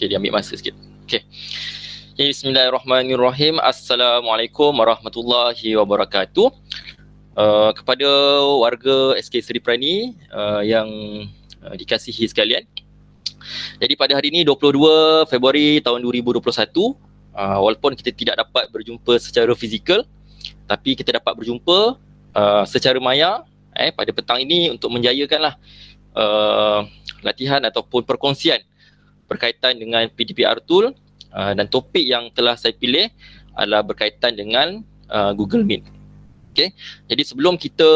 Okay, dia ambil masa sikit. Okay. Bismillahirrahmanirrahim. Assalamualaikum warahmatullahi wabarakatuh. Kepada warga SK Seri Prani yang dikasihi sekalian. Jadi pada hari ini 22 Februari tahun 2021, walaupun kita tidak dapat berjumpa secara fizikal, tapi kita dapat berjumpa secara maya pada petang ini untuk menjayakanlah latihan ataupun perkongsian berkaitan dengan PDPR tool, dan topik yang telah saya pilih adalah berkaitan dengan Google Meet. Okay. Jadi sebelum kita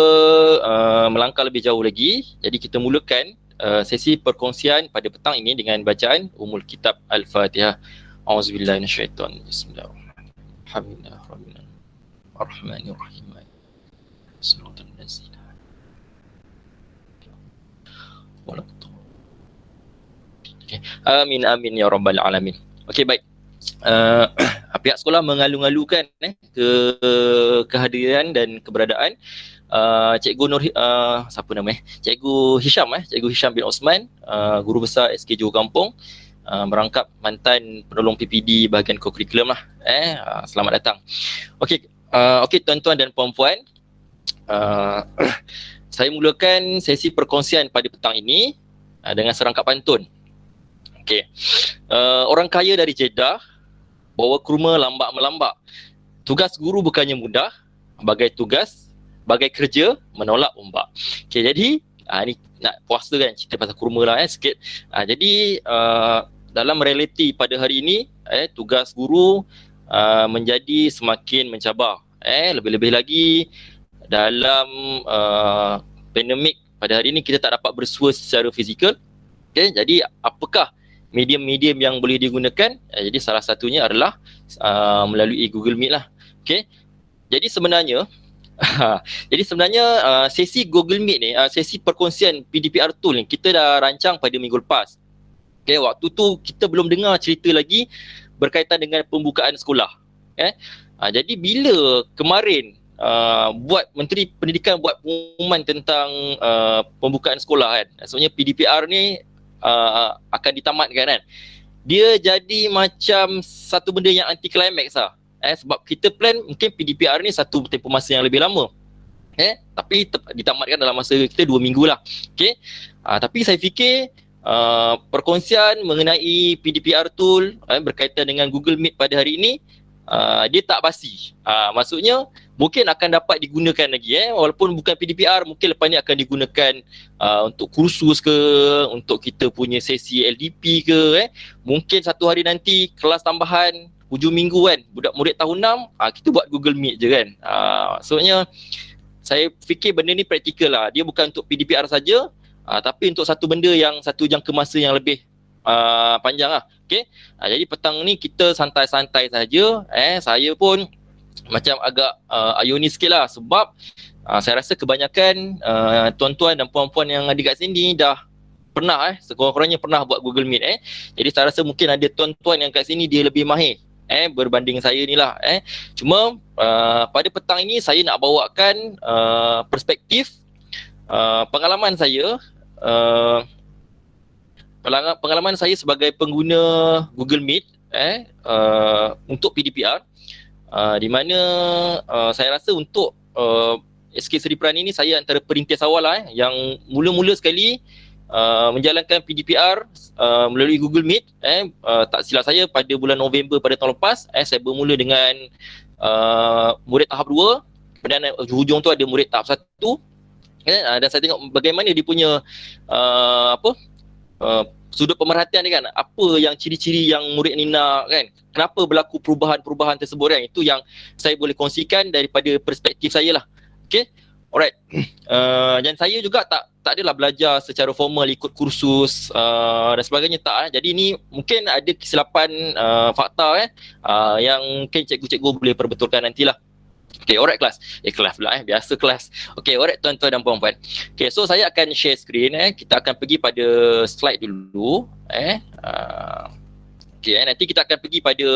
melangkah lebih jauh lagi, jadi kita mulakan sesi perkongsian pada petang ini dengan bacaan Ummul Kitab Al-Fatihah. Auzubillahi minasyaitonir rajim. Bismillahirrahmanirrahim. Suratul Nazilah. Okay. Amin amin ya rabbal alamin. Okey, baik. Pihak sekolah mengalu-alukan kehadiran dan keberadaan Cikgu Nur siapa namanya? Cikgu Hisham bin Osman, guru besar SK Johor Kampung, merangkap mantan penolong PPD bahagian kokurikulum lah. Selamat datang. Okey, tuan-tuan dan puan-puan, saya mulakan sesi perkongsian pada petang ini dengan serangkap pantun. Okey. Orang kaya dari Jeddah bawa kurma lambak-melambak. Tugas guru bukannya mudah, bagai kerja menolak ombak. Okey, jadi ni nak puasa kan, cerita pasal kurma lah sikit. Jadi dalam realiti pada hari ini, tugas guru menjadi semakin mencabar. Lebih-lebih lagi dalam pandemik pada hari ini kita tak dapat bersua secara fizikal. Okey, jadi apakah medium-medium yang boleh digunakan? Jadi salah satunya adalah melalui Google Meet lah. Okey. Jadi sebenarnya sesi Google Meet ni, sesi perkongsian PDPR tool ni kita dah rancang pada minggu lepas. Okey, waktu tu kita belum dengar cerita lagi berkaitan dengan pembukaan sekolah. Jadi bila kemarin buat Menteri Pendidikan buat pengumuman tentang pembukaan sekolah kan, maksudnya PDPR ni akan ditamatkan kan, dia jadi macam satu benda yang anti climax lah. Sebab kita plan mungkin PDPR ni satu tempoh masa yang lebih lama, tapi ditamatkan dalam masa kita 2 minggu lah. Okay? Tapi saya fikir perkongsian mengenai PDPR tool berkaitan dengan Google Meet pada hari ini, dia tak basi. Maksudnya mungkin akan dapat digunakan lagi, walaupun bukan PDPR, mungkin lepas ni akan digunakan untuk kursus ke, untuk kita punya sesi LDP ke, mungkin satu hari nanti kelas tambahan hujung minggu kan, budak murid tahun 6, kita buat Google Meet je kan. Maksudnya saya fikir benda ni praktikal lah, dia bukan untuk PDPR saja, tapi untuk satu benda yang satu jangka masa yang lebih panjang lah. Okay? Jadi petang ni kita santai-santai saja. Saya pun macam agak ironis sikit lah, sebab saya rasa kebanyakan tuan-tuan dan puan-puan yang ada kat sini dah pernah sekurang-kurangnya pernah buat Google Meet. Jadi saya rasa mungkin ada tuan-tuan yang kat sini dia lebih mahir berbanding saya ni lah. Cuma pada petang ini saya nak bawakan perspektif pengalaman saya, pengalaman saya sebagai pengguna Google Meet untuk PDPR, di mana saya rasa untuk SK Seri Prani ni saya antara perintis awal lah, yang mula-mula sekali menjalankan PDPR melalui Google Meet. Tak silap saya pada bulan November pada tahun lepas, saya bermula dengan murid tahap 2, kemudian hujung tu ada murid tahap 1. Dan saya tengok bagaimana dia punya sudut pemerhatian dia kan, apa yang ciri-ciri yang murid ni nak kan, kenapa berlaku perubahan-perubahan tersebut kan, itu yang saya boleh kongsikan daripada perspektif saya lah. Okay, alright. Dan saya juga tak adalah belajar secara formal ikut kursus dan sebagainya, tak. Jadi ni mungkin ada kesilapan fakta yang mungkin cikgu-cikgu boleh perbetulkan nantilah. Okay, alright kelas. Kelas pula biasa kelas. Okay, alright tuan-tuan dan puan-puan. Okay, so saya akan share screen. Kita akan pergi pada slide dulu. Okay, nanti kita akan pergi pada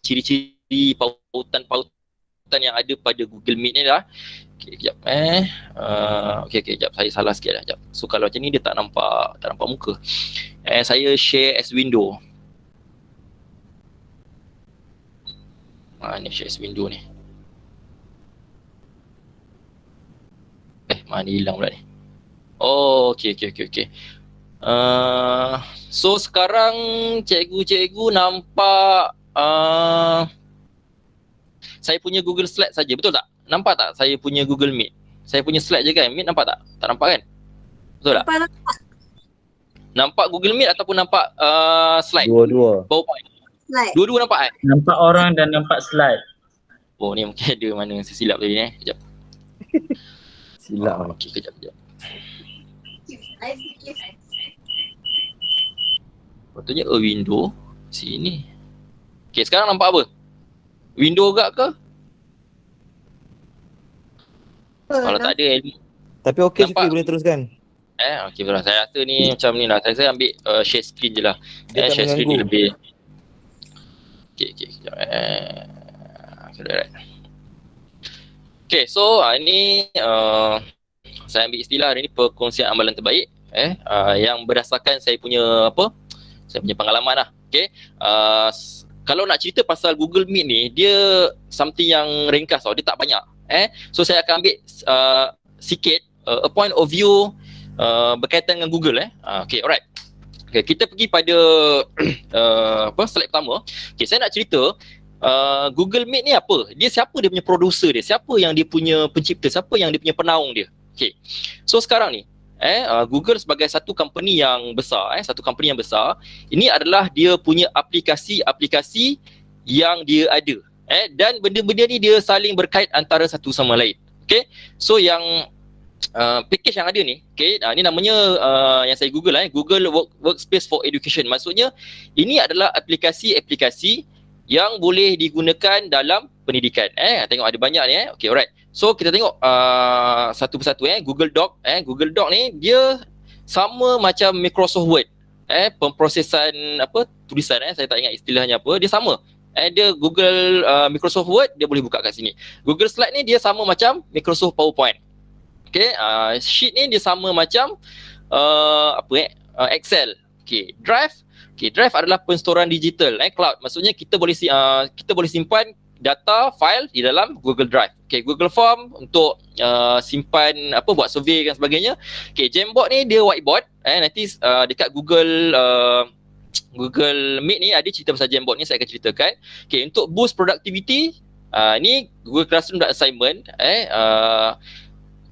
ciri-ciri pautan-pautan yang ada pada Google Meet ni dah. Okay, kejap. Okay, kejap. Saya salah sikit dah. Kejap. So kalau macam ni dia tak nampak muka. Saya share as window. Ni share as window ni. Mana hilang pula ni. Oh, okey. So sekarang cikgu nampak saya punya Google Slide saja, betul tak? Nampak tak saya punya Google Meet? Saya punya slide je kan? Meet nampak tak? Tak nampak kan? Betul tak? Nampak Google Meet ataupun nampak slide? Dua-dua. PowerPoint. Slide. Dua-dua nampak kan? Nampak orang dan nampak slide. Oh, ni mungkin ada mana saya silap tadi ni. Kejap. Silap. Okey, kejap. Patutnya a window sini. Okey, sekarang nampak apa? Window gak ke? Kalau tak ada Tapi okey nampak. Syukri, boleh teruskan. Okey betul. Saya rasa ni macam ni lah. Saya ambil share screen je lah. Dia tak Share screen ni mengganggu. lebih. Okey, kejap. Right. Okay, so ini saya ambil istilah hari ni perkongsian amalan terbaik yang berdasarkan saya punya pengalaman lah. Okay, kalau nak cerita pasal Google Meet ni, dia something yang ringkas tau, dia tak banyak. So saya akan ambil sikit a point of view berkaitan dengan Google. Okay, alright. Okay, kita pergi pada slide pertama. Okay, saya nak cerita Google Meet ni apa? Siapa dia punya producer dia? Siapa yang dia punya pencipta? Siapa yang dia punya penaung dia? Okay. So sekarang ni Google sebagai satu company yang besar, ini adalah dia punya aplikasi-aplikasi yang dia ada. Dan benda-benda ni dia saling berkait antara satu sama lain. Okay. So yang package yang ada ni, okay, ni namanya yang saya Google Google Workspace for Education. Maksudnya ini adalah aplikasi-aplikasi yang boleh digunakan dalam pendidikan. Tengok ada banyak ni. Okay, alright. So kita tengok satu persatu. Google Doc. Google Doc ni dia sama macam Microsoft Word. Pemprosesan tulisan. Saya tak ingat istilahnya apa. Dia sama. Dia Google Microsoft Word, dia boleh buka kat sini. Google Slide ni dia sama macam Microsoft PowerPoint. Okay, sheet ni dia sama macam Excel. Okay, Drive adalah penstoran digital, cloud. Maksudnya kita boleh simpan data file di dalam Google Drive. Okay, Google Form untuk simpan buat survey dan sebagainya. Okay, Jamboard ni dia whiteboard. Nanti dekat Google Meet ni ada cerita pasal Jamboard ni, saya akan ceritakan. Okay, untuk boost productivity, ni Google Classroom dan assignment.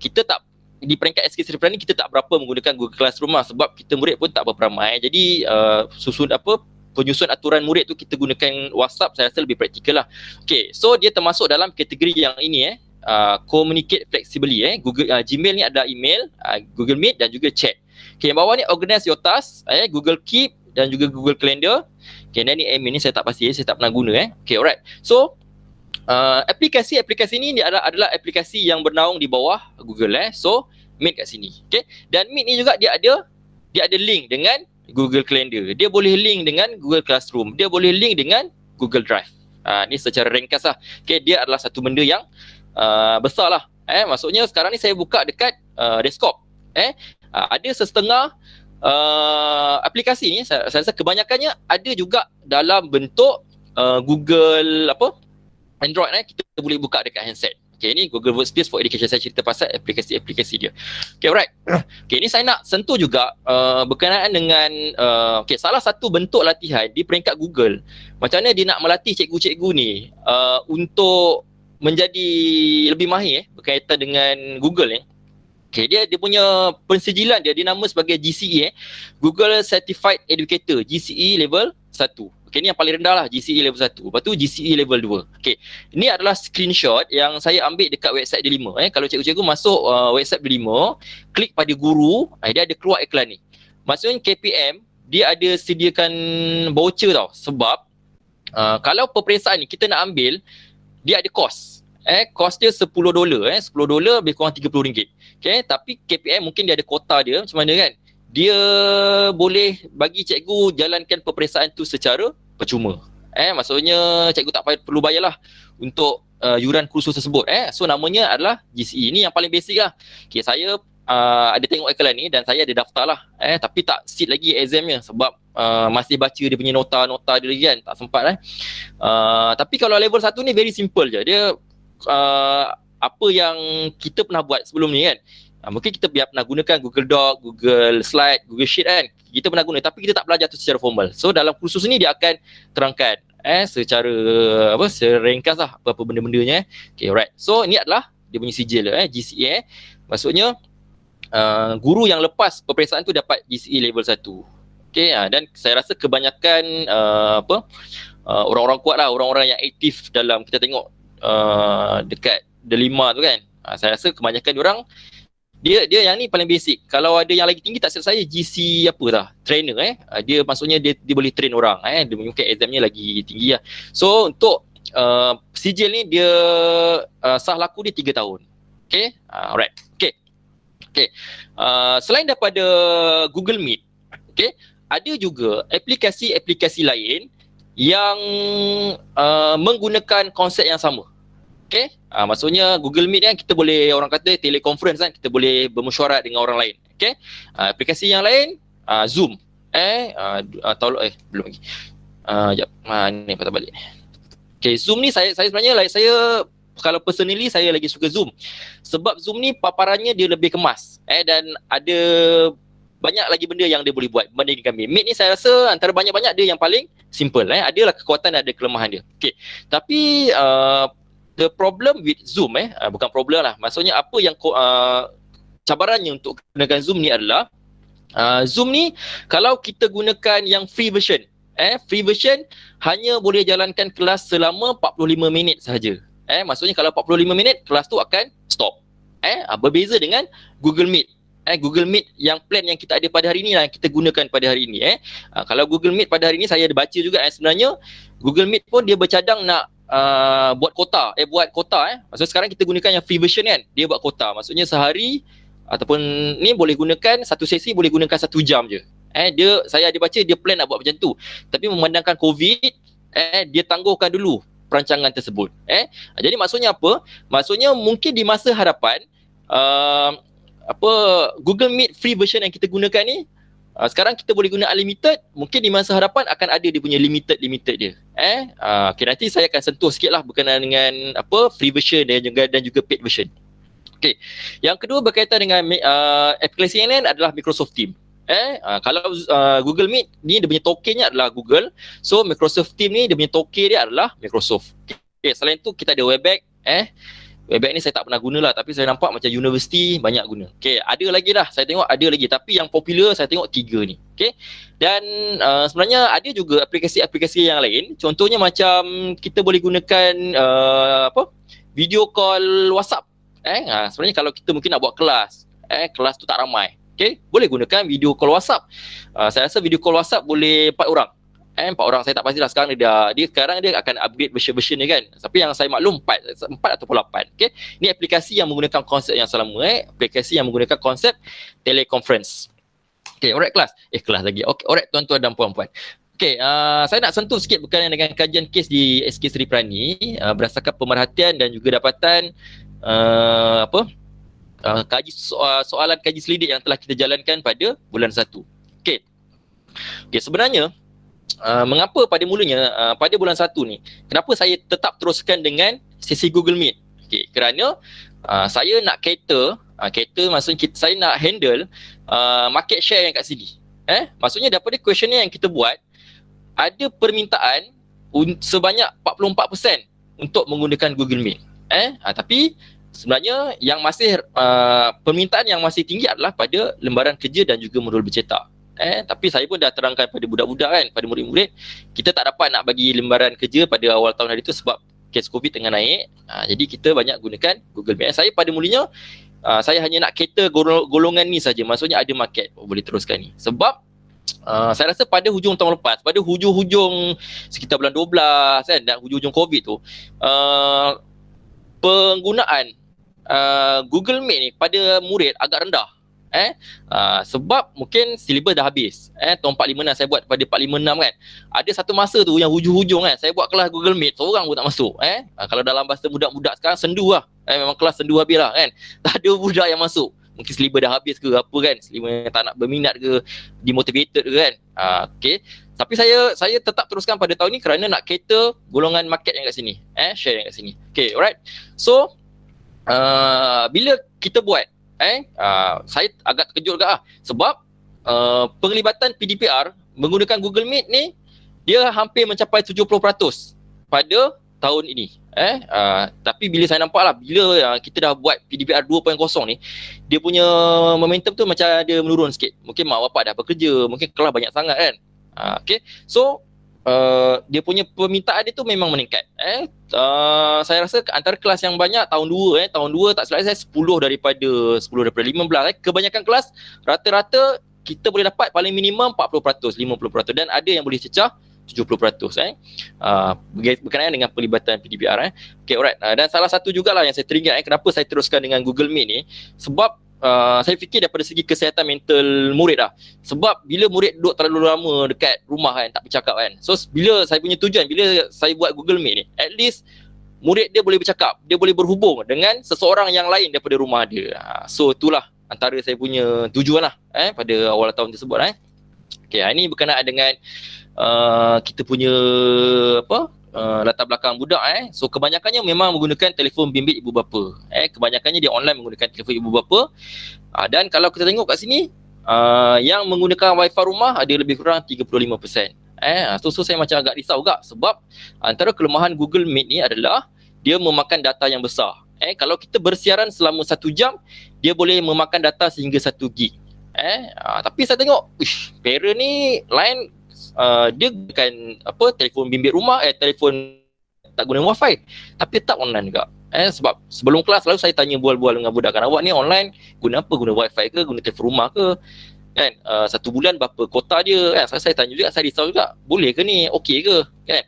Kita tak di peringkat SK Serpran ni kita tak berapa menggunakan Google Classroom lah, sebab kita murid pun tak berapa ramai. Jadi penyusun aturan murid tu kita gunakan WhatsApp, saya rasa lebih praktikal lah. Okay, so dia termasuk dalam kategori yang ini communicate flexibly. Google Gmail ni ada email, Google Meet dan juga chat. Okay, yang bawah ni organize your task, Google Keep dan juga Google Calendar. Okay, dan ni admin ni saya tak pasti, saya tak pernah guna. Okay, alright. So aplikasi-aplikasi ni dia adalah aplikasi yang bernaung di bawah Google. So Meet kat sini. Okay, dan Meet ni juga dia ada link dengan Google Calendar. Dia boleh link dengan Google Classroom. Dia boleh link dengan Google Drive. Ni secara ringkas lah. Okay, dia adalah satu benda yang besar lah. Maksudnya sekarang ni saya buka dekat desktop. Ada setengah aplikasi ni, saya rasa kebanyakannya ada juga dalam bentuk Google Android. Kita boleh buka dekat handset. Okay, ni Google Workspace for Education. Saya cerita pasal aplikasi-aplikasi dia. Okay, alright. Okay, ni saya nak sentuh juga berkenaan dengan salah satu bentuk latihan di peringkat Google. Macam mana dia nak melatih cikgu-cikgu ni untuk menjadi lebih mahir berkaitan dengan Google. Okay, dia punya pensijilan dia nama sebagai GCE, Google Certified Educator, GCE level 1. Okay, ni yang paling rendah lah, GCE level 1. Lepas tu GCE level 2. Okay, ini adalah screenshot yang saya ambil dekat website D5. Kalau cikgu-cikgu masuk website D5, klik pada guru, dia ada keluar iklan ni. Maksudnya KPM, dia ada sediakan voucher tau. Sebab kalau peperiksaan ni kita nak ambil, dia ada kos. Kos dia $10. $10 lebih kurang RM30. Okay, tapi KPM mungkin dia ada kota dia, macam mana kan? Dia boleh bagi cikgu jalankan peperiksaan tu secara percuma. Maksudnya cikgu tak perlu bayarlah untuk yuran kursus tersebut. So namanya adalah GCE. Ini yang paling basic lah. Okay, saya ada tengok iklan ni dan saya ada daftar lah, tapi tak sit lagi examnya sebab masih baca dia punya nota-nota dia lagi kan, tak sempat tapi kalau level 1 ni very simple je. Dia apa yang kita pernah buat sebelum ni kan, mungkin kita pernah gunakan Google Doc, Google Slide, Google Sheet kan, kita pernah guna tapi kita tak belajar tu secara formal. So dalam kursus ni dia akan terangkan secara seringkas lah apa benda-bendanya. Okay, alright. So ni adalah dia punya sijil GCE maksudnya guru yang lepas peperiksaan tu dapat GCE level 1. Okay, dan saya rasa kebanyakan orang-orang kuat lah, orang-orang yang aktif dalam kita tengok dekat Delima tu kan, saya rasa kebanyakan orang dia yang ni paling basic. Kalau ada yang lagi tinggi tak silap saya GC apa dah trainer dia maksudnya dia boleh train orang dia mungkin examnya lagi tinggi lah. So untuk sijil ni dia sah laku dia 3 tahun. Okay, alright. Okay. Selain daripada Google Meet, okay, ada juga aplikasi-aplikasi lain yang menggunakan konsep yang sama. Okay, maksudnya Google Meet kan kita boleh, orang kata teleconference kan, kita boleh bermesyuarat dengan orang lain. Okay, aplikasi yang lain Zoom. Belum lagi. Sekejap. Ni patah balik. Okay, Zoom ni saya sebenarnya saya kalau personally saya lagi suka Zoom. Sebab Zoom ni paparannya dia lebih kemas. Dan ada banyak lagi benda yang dia boleh buat berbandingkan Meet. Meet ni saya rasa antara banyak-banyak dia yang paling simple. Adalah kekuatan dan ada kelemahan dia. Okay. Tapi the problem with Zoom bukan problem lah. Maksudnya apa yang cabarannya untuk gunakan Zoom ni adalah Zoom ni kalau kita gunakan yang free version, free version hanya boleh jalankan kelas selama 45 minit sahaja. Maksudnya kalau 45 minit kelas tu akan stop. Berbeza dengan Google Meet. Google Meet yang plan yang kita ada pada hari ni lah, yang kita gunakan pada hari ni. Kalau Google Meet pada hari ni saya ada baca juga sebenarnya Google Meet pun dia bercadang nak buat kota. Maksudnya sekarang kita gunakan yang free version kan, dia buat kota. Maksudnya sehari ataupun ni boleh gunakan satu sesi boleh gunakan 1 jam je. Saya ada baca dia plan nak buat macam tu. Tapi memandangkan COVID, dia tangguhkan dulu perancangan tersebut. Jadi maksudnya apa? Maksudnya mungkin di masa hadapan Google Meet free version yang kita gunakan ni sekarang kita boleh guna unlimited, mungkin di masa hadapan akan ada dia punya limited dia. Okay, nanti saya akan sentuh sikit lah berkenaan dengan free version dan juga paid version. Okay. Yang kedua berkaitan dengan aplikasi yang lain adalah Microsoft Teams. Kalau Google Meet ni dia punya tokennya adalah Google. So Microsoft Teams ni dia punya token dia adalah Microsoft. Okay, selain tu kita ada Webex. Webex ni saya tak pernah guna lah, tapi saya nampak macam universiti banyak guna. Okay, ada lagi dah, saya tengok ada lagi, tapi yang popular saya tengok 3 ni. Okay, dan sebenarnya ada juga aplikasi-aplikasi yang lain. Contohnya macam kita boleh gunakan video call WhatsApp. Sebenarnya kalau kita mungkin nak buat kelas, kelas tu tak ramai, okay, boleh gunakan video call WhatsApp. Saya rasa video call WhatsApp boleh 4 orang. 4 orang saya tak pastilah sekarang sekarang dia akan upgrade version dia kan. Tapi yang saya maklum 4 ataupun 8. Okay, ni aplikasi yang menggunakan konsep yang sama, aplikasi yang menggunakan konsep teleconference. Okay, alright kelas. Kelas lagi. Okay, alright tuan-tuan dan puan-puan. Okay, saya nak sentuh sikit berkenaan dengan kajian kes di SK Seri Prani berdasarkan pemerhatian dan juga dapatan kaji soalan kaji selidik yang telah kita jalankan pada bulan 1. Okay, sebenarnya mengapa pada mulanya pada bulan 1 ni kenapa saya tetap teruskan dengan sesi Google Meet? Okay, kerana saya nak cater maksudnya saya nak handle market share yang kat sini. Maksudnya daripada questionnaire yang kita buat ada permintaan sebanyak 44% untuk menggunakan Google Meet. Tapi sebenarnya yang masih permintaan yang masih tinggi adalah pada lembaran kerja dan juga modul bercetak. Tapi saya pun dah terangkan pada budak-budak kan, pada murid-murid, kita tak dapat nak bagi lembaran kerja pada awal tahun hari tu sebab kes COVID tengah naik. Jadi kita banyak gunakan Google Meet. Saya pada mulanya saya hanya nak cater golongan ni saja. Maksudnya ada market boleh teruskan ni. Sebab saya rasa pada hujung tahun lepas, pada hujung-hujung sekitar bulan 12 kan, dan hujung-hujung COVID tu, penggunaan Google Meet ni pada murid agak rendah. Sebab mungkin silibus dah habis. Tahun 456 saya buat pada 456 kan. Ada satu masa tu yang hujung-hujung kan, saya buat kelas Google Meet, seorang pun tak masuk. Kalau dalam bahasa budak-budak sekarang sendu lah. Memang kelas sendu habis lah kan. Tak ada budak yang masuk. mungkin seliber dah habis ke apa kan, seliber tak nak berminat ke, demotivated ke kan. Okay. Tapi saya tetap teruskan pada tahun ni kerana nak cater golongan market yang kat sini, share yang kat sini. Okay, alright. So bila kita buat, saya agak terkejut juga sebab penglibatan PDPR menggunakan Google Meet ni dia hampir mencapai 70% pada tahun ini. Tapi bila saya nampak lah, bila kita dah buat PDPR 2.0 ni, dia punya momentum tu macam ada menurun sikit. Mungkin mak bapak dah bekerja, mungkin kelas banyak sangat kan. Okay. So dia punya permintaan dia tu memang meningkat. Saya rasa antara kelas yang banyak tahun 2 tahun 2 tak silap saya 10 daripada 15 kebanyakan kelas rata-rata kita boleh dapat paling minimum 40%, 50% dan ada yang boleh cecah 70%. Berkenaan dengan pelibatan PDPR. Okay, alright. Dan salah satu jugalah yang saya teringat kenapa saya teruskan dengan Google Meet ni, sebab saya fikir daripada segi kesihatan mental murid lah. Sebab bila murid duduk terlalu lama dekat rumah kan, tak bercakap kan. So bila saya punya tujuan, bila saya buat Google Meet ni, at least murid dia boleh bercakap, dia boleh berhubung dengan seseorang yang lain daripada rumah dia. So itulah antara saya punya tujuan lah pada awal tahun tersebut. Okay, ini berkenaan dengan kita punya latar belakang budak. So kebanyakannya memang menggunakan telefon bimbit ibu bapa. Kebanyakannya dia online menggunakan telefon ibu bapa. Dan kalau kita tengok kat sini, yang menggunakan wifi rumah ada lebih kurang 35%. So saya macam agak risau juga sebab antara kelemahan Google Meet ni adalah dia memakan data yang besar. Kalau kita bersiaran selama 1 jam, dia boleh memakan data sehingga 1 gig. Tapi saya tengok, parent ni lain, dia bukan telefon bimbit rumah, telefon tak guna wifi, tapi tak online juga. Sebab sebelum kelas selalu saya tanya bual-bual dengan budak, kan awak ni online guna apa, guna wifi ke, guna telefon rumah ke kan, 1 bulan berapa kuota dia kan. Saya tanya juga, saya risau juga, boleh ke ni, okey ke kan.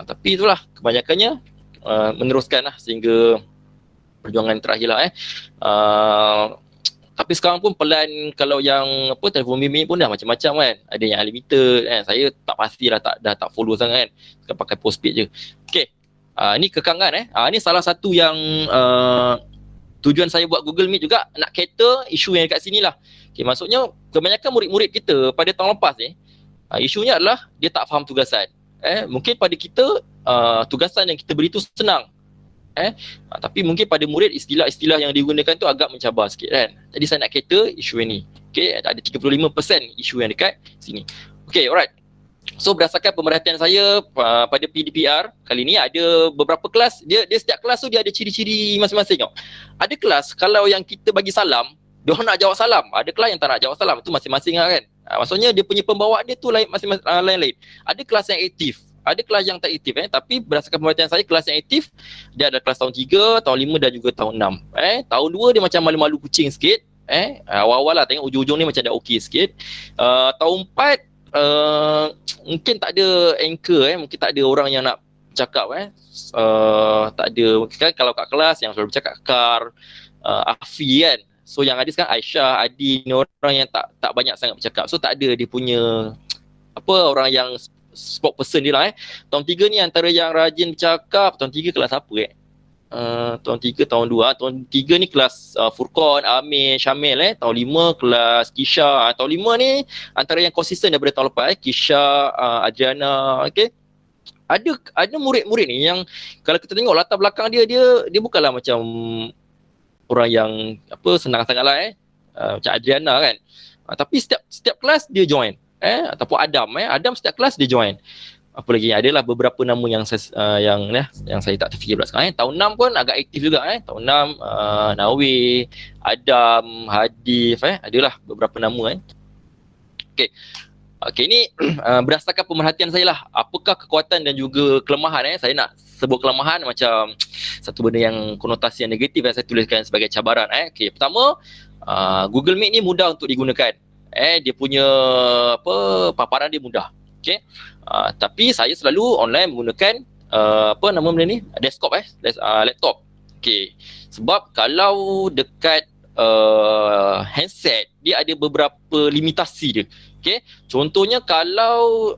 Tapi itulah kebanyakannya meneruskan lah sehingga perjuangan terakhir lah. Tapi sekarang pun pelan, kalau yang telefon bimbit pun dah macam-macam kan. Ada yang unlimited kan. Saya tak pastilah, dah tak follow sangat kan. Sekarang pakai postpaid je. Okay. Ni kekangan ni salah satu yang tujuan saya buat Google Meet juga, nak cater isu yang dekat sini lah. Okay, maksudnya kebanyakan murid-murid kita pada tahun lepas ni, isunya adalah dia tak faham tugasan. Mungkin pada kita tugasan yang kita beri tu senang. Tapi mungkin pada murid istilah-istilah yang digunakan tu agak mencabar sikit kan. Jadi saya nak cater isu ini. Okay, ada 35% isu yang dekat sini. Okay, alright. So berdasarkan pemerhatian saya pada PDPR kali ni, ada beberapa kelas, dia setiap kelas tu dia ada ciri-ciri masing-masing tau. Ada kelas kalau yang kita bagi salam, dia orang nak jawab salam. Ada kelas yang tak nak jawab salam, itu masing-masing lah kan. Maksudnya dia punya pembawaan dia tu lain, masing-masing lain-lain. Ada kelas yang aktif, ada kelas yang tak aktif. Tapi berdasarkan pemerhatian saya, kelas yang aktif dia ada kelas tahun 3, tahun 5 dan juga tahun 6. Tahun 2 dia macam malu-malu kucing sikit. Awal-awal lah tengok ujung-ujung ni macam dah okey sikit. Tahun 4 mungkin tak ada anchor, mungkin tak ada orang yang nak cakap. Tak ada, mungkin kan kalau kat kelas yang selalu bercakap Kar, Afi kan. So yang ada sekarang Aisyah, Adi ni orang yang tak banyak sangat bercakap. So tak ada dia punya orang yang spokesperson dia lah. Tahun 3 ni antara yang rajin bercakap, tahun 3 kelas apa tahun 3, tahun 2. Tahun 3 ni kelas Furqan, Amir, Syamil. Tahun 5 kelas Kisha. Tahun 5 ni antara yang konsisten daripada tahun lepas. Kisha, Adriana. Okay. Ada murid-murid ni yang kalau kita tengok latar belakang dia bukanlah macam orang yang senang sangat lah macam Adriana kan. Tapi setiap kelas dia join. Ataupun Adam setiap kelas dia join. Apa lagi, adalah beberapa nama yang saya tak terfikir pula sekarang. Tahun 6 pun agak aktif juga. Tahun 6 Nawi, Adam, Hadif, adalah beberapa nama. Okey, ni berdasarkan pemerhatian saya lah, apakah kekuatan dan juga kelemahan. Saya nak sebut kelemahan macam satu benda yang konotasi yang negatif yang saya tuliskan sebagai cabaran. Okey, pertama, Google Meet ni mudah untuk digunakan. Dia punya paparan dia mudah. Okey. Tapi saya selalu online menggunakan nama benda ni, desktop laptop. Okey. Sebab kalau dekat handset dia ada beberapa limitasi dia. Okey. Contohnya kalau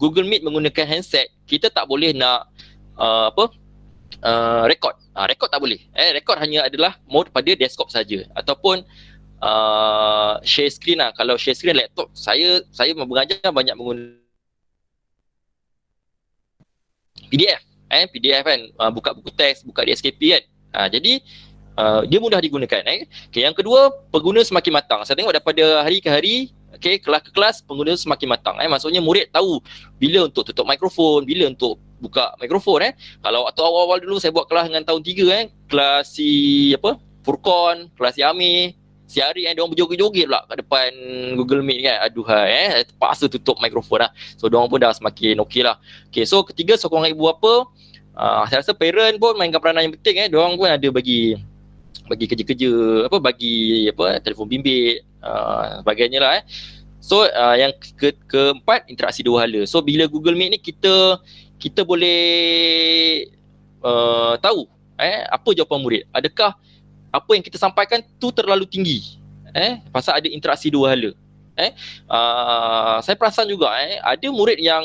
Google Meet menggunakan handset, kita tak boleh nak record. Record tak boleh. Record hanya adalah mode pada desktop saja, ataupun share screen lah. Kalau share screen laptop, saya mengajar banyak menggunakan PDF. PDF kan, buka buku teks, buka di SKP kan. Jadi dia mudah digunakan. Okay, yang kedua, pengguna semakin matang. Saya tengok daripada hari ke hari, kelas ke kelas, pengguna semakin matang. Maksudnya murid tahu bila untuk tutup mikrofon, bila untuk buka mikrofon. Kalau waktu awal-awal dulu saya buat kelas dengan tahun 3 kelas si Furqan, kelas si Amir, si Ari dia orang berjoget-joget pula kat depan Google Meet kan. Aduhai, terpaksa tutup mikrofon lah. So dia orang pun dah semakin okey lah. Okay, so ketiga, sokong ibu bapa. Saya rasa parent pun mainkan peranan yang penting. Dia orang pun ada bagi kerja-kerja, bagi telefon bimbit, sebagainya lah. So yang keempat, interaksi dua hala. So bila Google Meet ni kita boleh tahu apa jawapan murid. Adakah apa yang kita sampaikan tu terlalu tinggi? Pasal ada interaksi dua hala. Saya perasan juga ada murid yang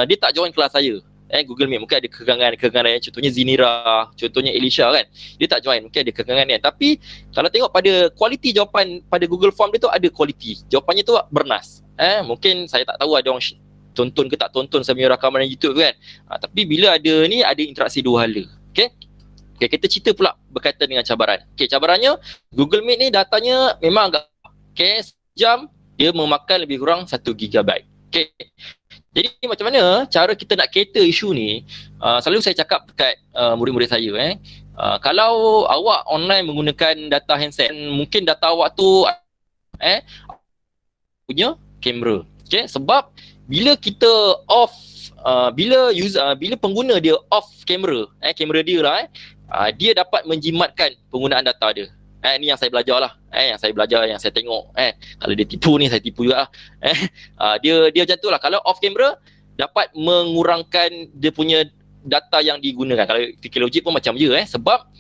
dia tak join kelas saya. Google Meet mungkin ada kegangan lain, contohnya Zinira, contohnya Elisha kan, dia tak join, mungkin ada kegangan kan. Tapi kalau tengok pada kualiti jawapan pada Google Form dia tu, ada kualiti jawapannya tu bernas. Mungkin saya tak tahu ada orang tonton ke tak tonton saya punya rakaman YouTube kan. Tapi bila ada ni, ada interaksi dua hala. Okay, kita cerita pula berkaitan dengan cabaran. Cabarannya Google Meet ni datanya memang agak sejam dia memakan lebih kurang 1 GB. Jadi macam mana cara kita nak cater isu ni? Selalu saya cakap dekat murid-murid saya, kalau awak online menggunakan data handset, mungkin data awak tu punya kamera. Sebab bila kita off, bila pengguna dia off kamera, kamera dia lah, dia dapat menjimatkan penggunaan data dia. Ni yang saya belajar lah. Yang saya tengok. Kalau dia tipu ni, saya tipu juga lah. Dia macam tu lah. Kalau off camera, dapat mengurangkan dia punya data yang digunakan. Kalau fikir logik pun macam je. Sebab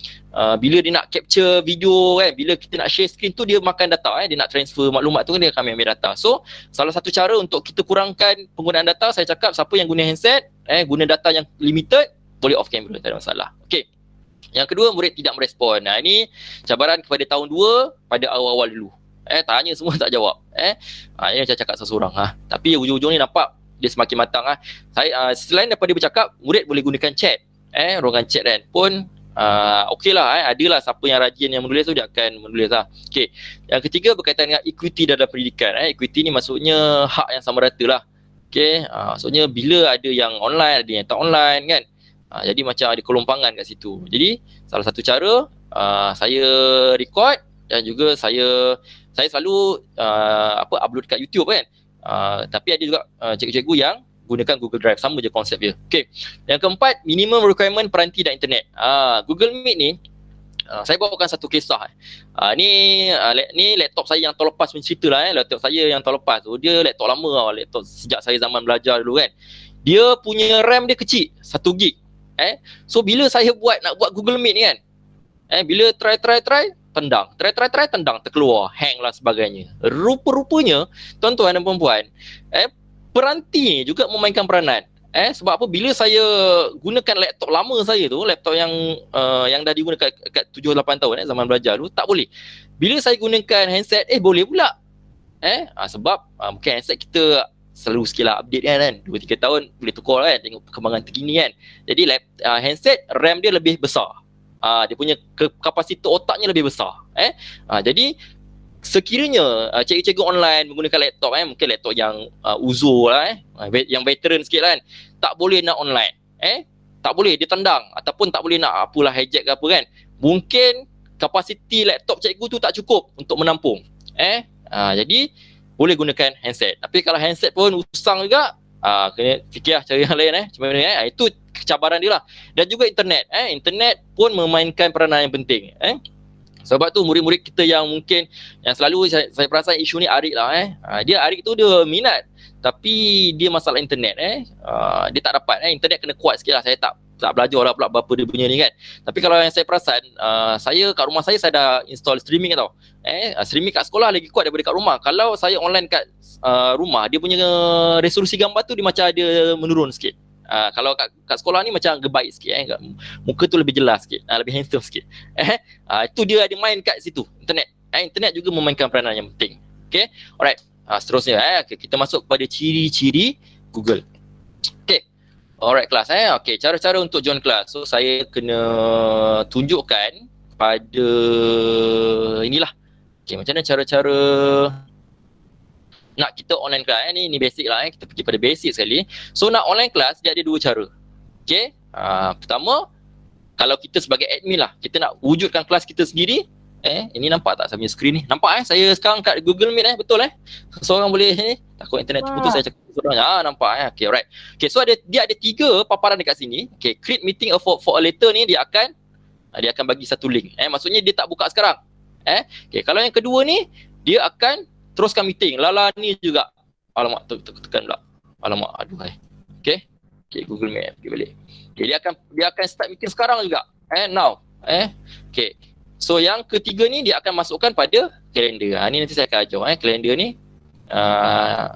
bila dia nak capture video, bila kita nak share screen tu, dia makan data. Dia nak transfer maklumat tu, dia akan ambil data. So, salah satu cara untuk kita kurangkan penggunaan data, saya cakap siapa yang guna handset, guna data yang limited, boleh off camera, tak ada masalah. Okay. Yang kedua, murid tidak merespon. Ini cabaran kepada tahun 2 pada awal-awal dulu. Tanya semua tak jawab. Ini saya cakap seseorang. Tapi ujung-ujung ni nampak dia semakin matang. Saya selain daripada bercakap, murid boleh gunakan chat. Ruangan chat kan pun okey lah. Adalah siapa yang rajin yang menulis tu, dia akan menulis lah. Okay. Yang ketiga, berkaitan dengan equity dalam pendidikan. Equity ni maksudnya hak yang sama rata lah. Okay. Maksudnya bila ada yang online, ada yang tak online kan. Jadi macam ada kelompangan kat situ. Jadi salah satu cara saya record, dan juga saya selalu upload kat YouTube kan. Tapi ada juga cikgu-cikgu yang gunakan Google Drive, sama je konsep dia. Okey. Yang keempat, minimum requirement peranti dan internet. Google Meet ni saya bawakan satu kisah. Ni laptop saya yang tahun lepas mencerita lah. Laptop saya yang tahun lepas tu, dia laptop lama, laptop sejak saya zaman belajar dulu kan. Dia punya RAM dia kecil, 1 GB. So bila saya nak buat Google Meet ni kan, bila try tendang, try tendang, terkeluar, hang lah sebagainya. Rupa-rupanya tuan-tuan dan puan-puan, peranti juga memainkan peranan. Sebab apa, bila saya gunakan laptop lama saya tu, laptop yang dah digunakan kat 7-8 tahun zaman belajar tu, tak boleh. Bila saya gunakan handset, boleh pula. Sebab mungkin handset kita selalu sikit lah update kan, 2-3 tahun boleh tukar kan, tengok perkembangan terkini kan. Jadi handset RAM dia lebih besar, dia punya kapasitor otaknya lebih besar. Jadi sekiranya cikgu-cikgu online menggunakan laptop, mungkin laptop yang uzur lah, yang veteran sikit kan, tak boleh nak online, tak boleh dia tendang, ataupun tak boleh nak apalah hijack ke apa kan, mungkin kapasiti laptop cikgu tu tak cukup untuk menampung. Jadi boleh gunakan handset. Tapi kalau handset pun usang juga, kena fikir cara yang lain. Macam mana itu cabaran dia lah. Dan juga internet. Internet pun memainkan peranan yang penting. Sebab tu murid-murid kita yang mungkin yang selalu saya perasan isu ni Arik lah. Dia Arik tu dia minat, tapi dia masalah internet. Dia tak dapat. Internet kena kuat sikit lah. Saya tak belajar lah pula berapa dia punya ni kan. Tapi kalau yang saya perasan, saya kat rumah saya dah install streaming tau. Streaming kat sekolah lagi kuat daripada kat rumah. Kalau saya online kat rumah, dia punya resolusi gambar tu dia macam ada menurun sikit. Kalau kat sekolah ni macam gebaik sikit. Muka tu lebih jelas sikit, lebih handsome sikit. Itu dia ada main kat situ, internet. Internet juga memainkan peranan yang penting. Okay, alright. Seterusnya, okay, kita masuk kepada ciri-ciri Google. Okay, alright kelas. Okay, cara-cara untuk join kelas. So, saya kena tunjukkan pada inilah. Okay, macam mana cara-cara nak kita online kelas. Ni basic lah. Kita pergi pada basic sekali. So, nak online kelas, dia ada dua cara. Okay, pertama, kalau kita sebagai admin lah, kita nak wujudkan kelas kita sendiri. Ini nampak tak saya punya screen ni? Nampak saya sekarang kat Google Meet betul Seorang boleh takut internet terputus saya cakap seorang. Nampak Okay, alright. Okay, so dia ada 3 paparan dekat sini. Okay, create meeting for a later ni dia akan bagi satu link. Maksudnya dia tak buka sekarang. Okay, kalau yang kedua ni dia akan teruskan meeting. Lala ni juga. Alamak, tekan pula. Alamak, aduh Okay, Google Meet pergi balik. Okay, dia akan start meeting sekarang juga. Now. Okay. So yang ketiga ni dia akan masukkan pada kalender. Ni nanti saya akan ajar kalender ni.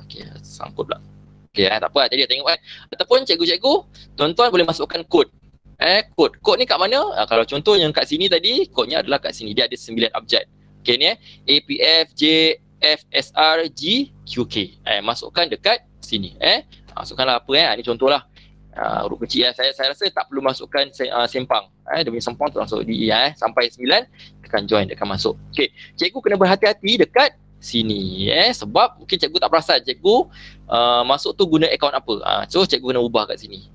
Okay, sangkut pula. Okay, tak apa, tadi tengok Ataupun cikgu-cikgu, tuan-tuan boleh masukkan kod. Kod ni kat mana? Kalau contoh yang kat sini tadi, kodnya adalah kat sini. Dia ada 9 abjad. Okay ni APF, J, F, SR, G, QK. Masukkan dekat sini. Masukkanlah apa ni contohlah. Huruf kecil saya rasa tak perlu masukkan sempang. Dia punya sempang tu langsung di sampai 9 tekan join, dia akan masuk. Okey, cikgu kena berhati-hati dekat sini sebab mungkin cikgu tak perasan cikgu masuk tu guna akaun apa. So cikgu kena ubah kat sini.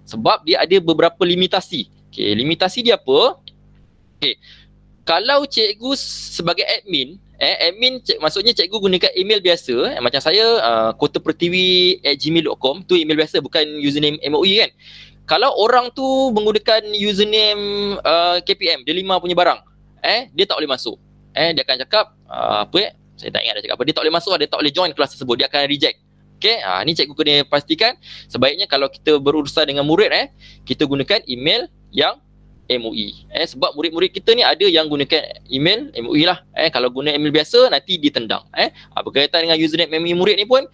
Sebab dia ada beberapa limitasi. Okey, limitasi dia apa? Okey. Kalau cikgu sebagai admin, maksudnya cikgu gunakan email biasa, macam saya kotapertiwi@gmail.com, tu email biasa bukan username MOE kan. Kalau orang tu menggunakan username KPM, dia 5 punya barang, dia tak boleh masuk. Dia akan cakap saya tak ingat dia cakap apa, dia tak boleh masuk, dia tak boleh join kelas tersebut, dia akan reject. Okay, ni cikgu kena pastikan. Sebaiknya kalau kita berurusan dengan murid, kita gunakan email yang MOE. Sebab murid-murid kita ni ada yang gunakan email MOE lah. Kalau guna email biasa nanti ditendang. Berkaitan dengan username MOE murid ni pun,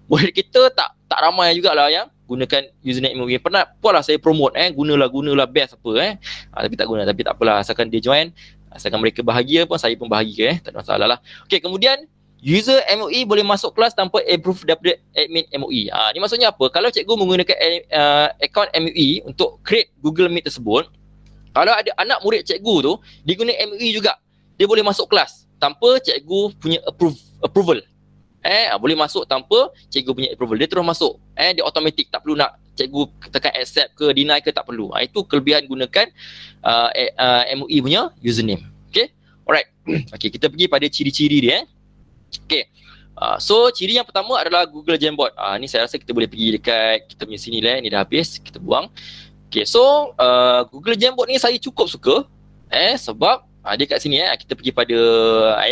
murid kita tak ramai jugalah yang gunakan username MOE. Pernah lah saya promote, gunalah best apa. Tapi tak guna, tapi tak apalah, asalkan dia join, asalkan mereka bahagia pun saya pun bahagia. Tak ada masalah lah. Okay, kemudian user MOE boleh masuk kelas tanpa approve daripada admin MOE. Ni maksudnya apa? Kalau cikgu menggunakan akaun MOE untuk create Google Meet tersebut, kalau ada anak murid cikgu tu, dia guna MOE juga, dia boleh masuk kelas tanpa cikgu punya approval. Boleh masuk tanpa cikgu punya approval. Dia terus masuk. Dia automatic, tak perlu nak cikgu tekan accept ke deny ke, tak perlu. Itu kelebihan gunakan MOE punya username. Okay, alright. Okay, kita pergi pada ciri-ciri dia. Okay, so ciri yang pertama adalah Google Jamboard. Ni saya rasa kita boleh pergi dekat kita punya sini lah. Ni dah habis, kita buang. Okay, so Google Jamboard ni saya cukup suka sebab dia kat sini kita pergi pada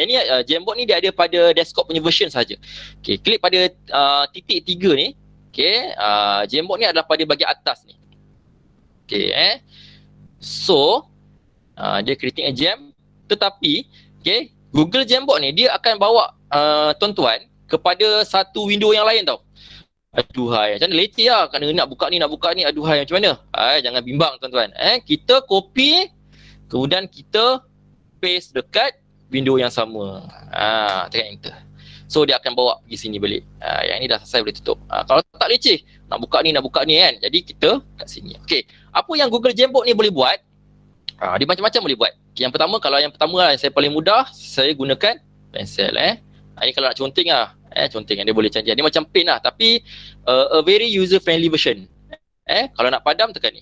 ni Jamboard ni dia ada pada desktop punya version saja. Okay, klik pada titik 3 ni. Okay, Jamboard ni adalah pada bahagian atas ni. Okay, so dia creating a jam, tetapi okay, Google Jamboard ni dia akan bawa tuan-tuan kepada satu window yang lain tau. Aduhai, macam mana letih lah, kerana nak buka ni, aduhai macam mana? Jangan bimbang tuan-tuan. Kita copy, kemudian kita paste dekat window yang sama. Tekan enter. So dia akan bawa pergi sini balik. Yang ni dah selesai, boleh tutup. Kalau tak leceh, nak buka ni kan. Jadi kita kat sini. Okey, apa yang Google Jamboard ni boleh buat? Dia macam-macam boleh buat. Okay, yang pertama yang saya paling mudah, saya gunakan pensel. Ini kalau nak conteng lah. Conteng dia boleh canggih. Dia macam pen lah, tapi a very user friendly version. Kalau nak padam tekan ni.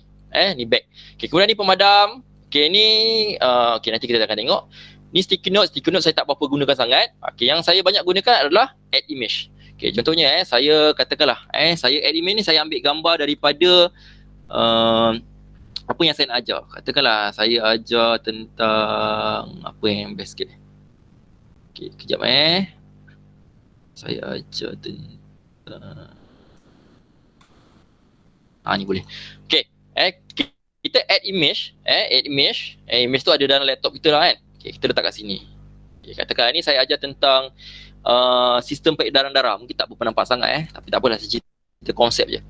Ni back. Okay, kemudian ni pemadam. Okay, ni okay, nanti kita akan tengok. Ni sticky note saya tak berapa gunakan sangat. Okay, yang saya banyak gunakan adalah add image. Okay, contohnya saya katakanlah saya add image ni, saya ambil gambar daripada apa yang saya nak ajar. Katakanlah saya ajar tentang apa yang best sikit. Okay, kejap saya ajar tentang ni boleh. Okay, kita add image. Image tu ada dalam laptop kita lah kan. Okay, kita letak kat sini. Okay, katakan ni saya ajar tentang sistem peredaran darah. Mungkin tak berapa nampak sangat tapi tak apalah, saya cerita konsep je.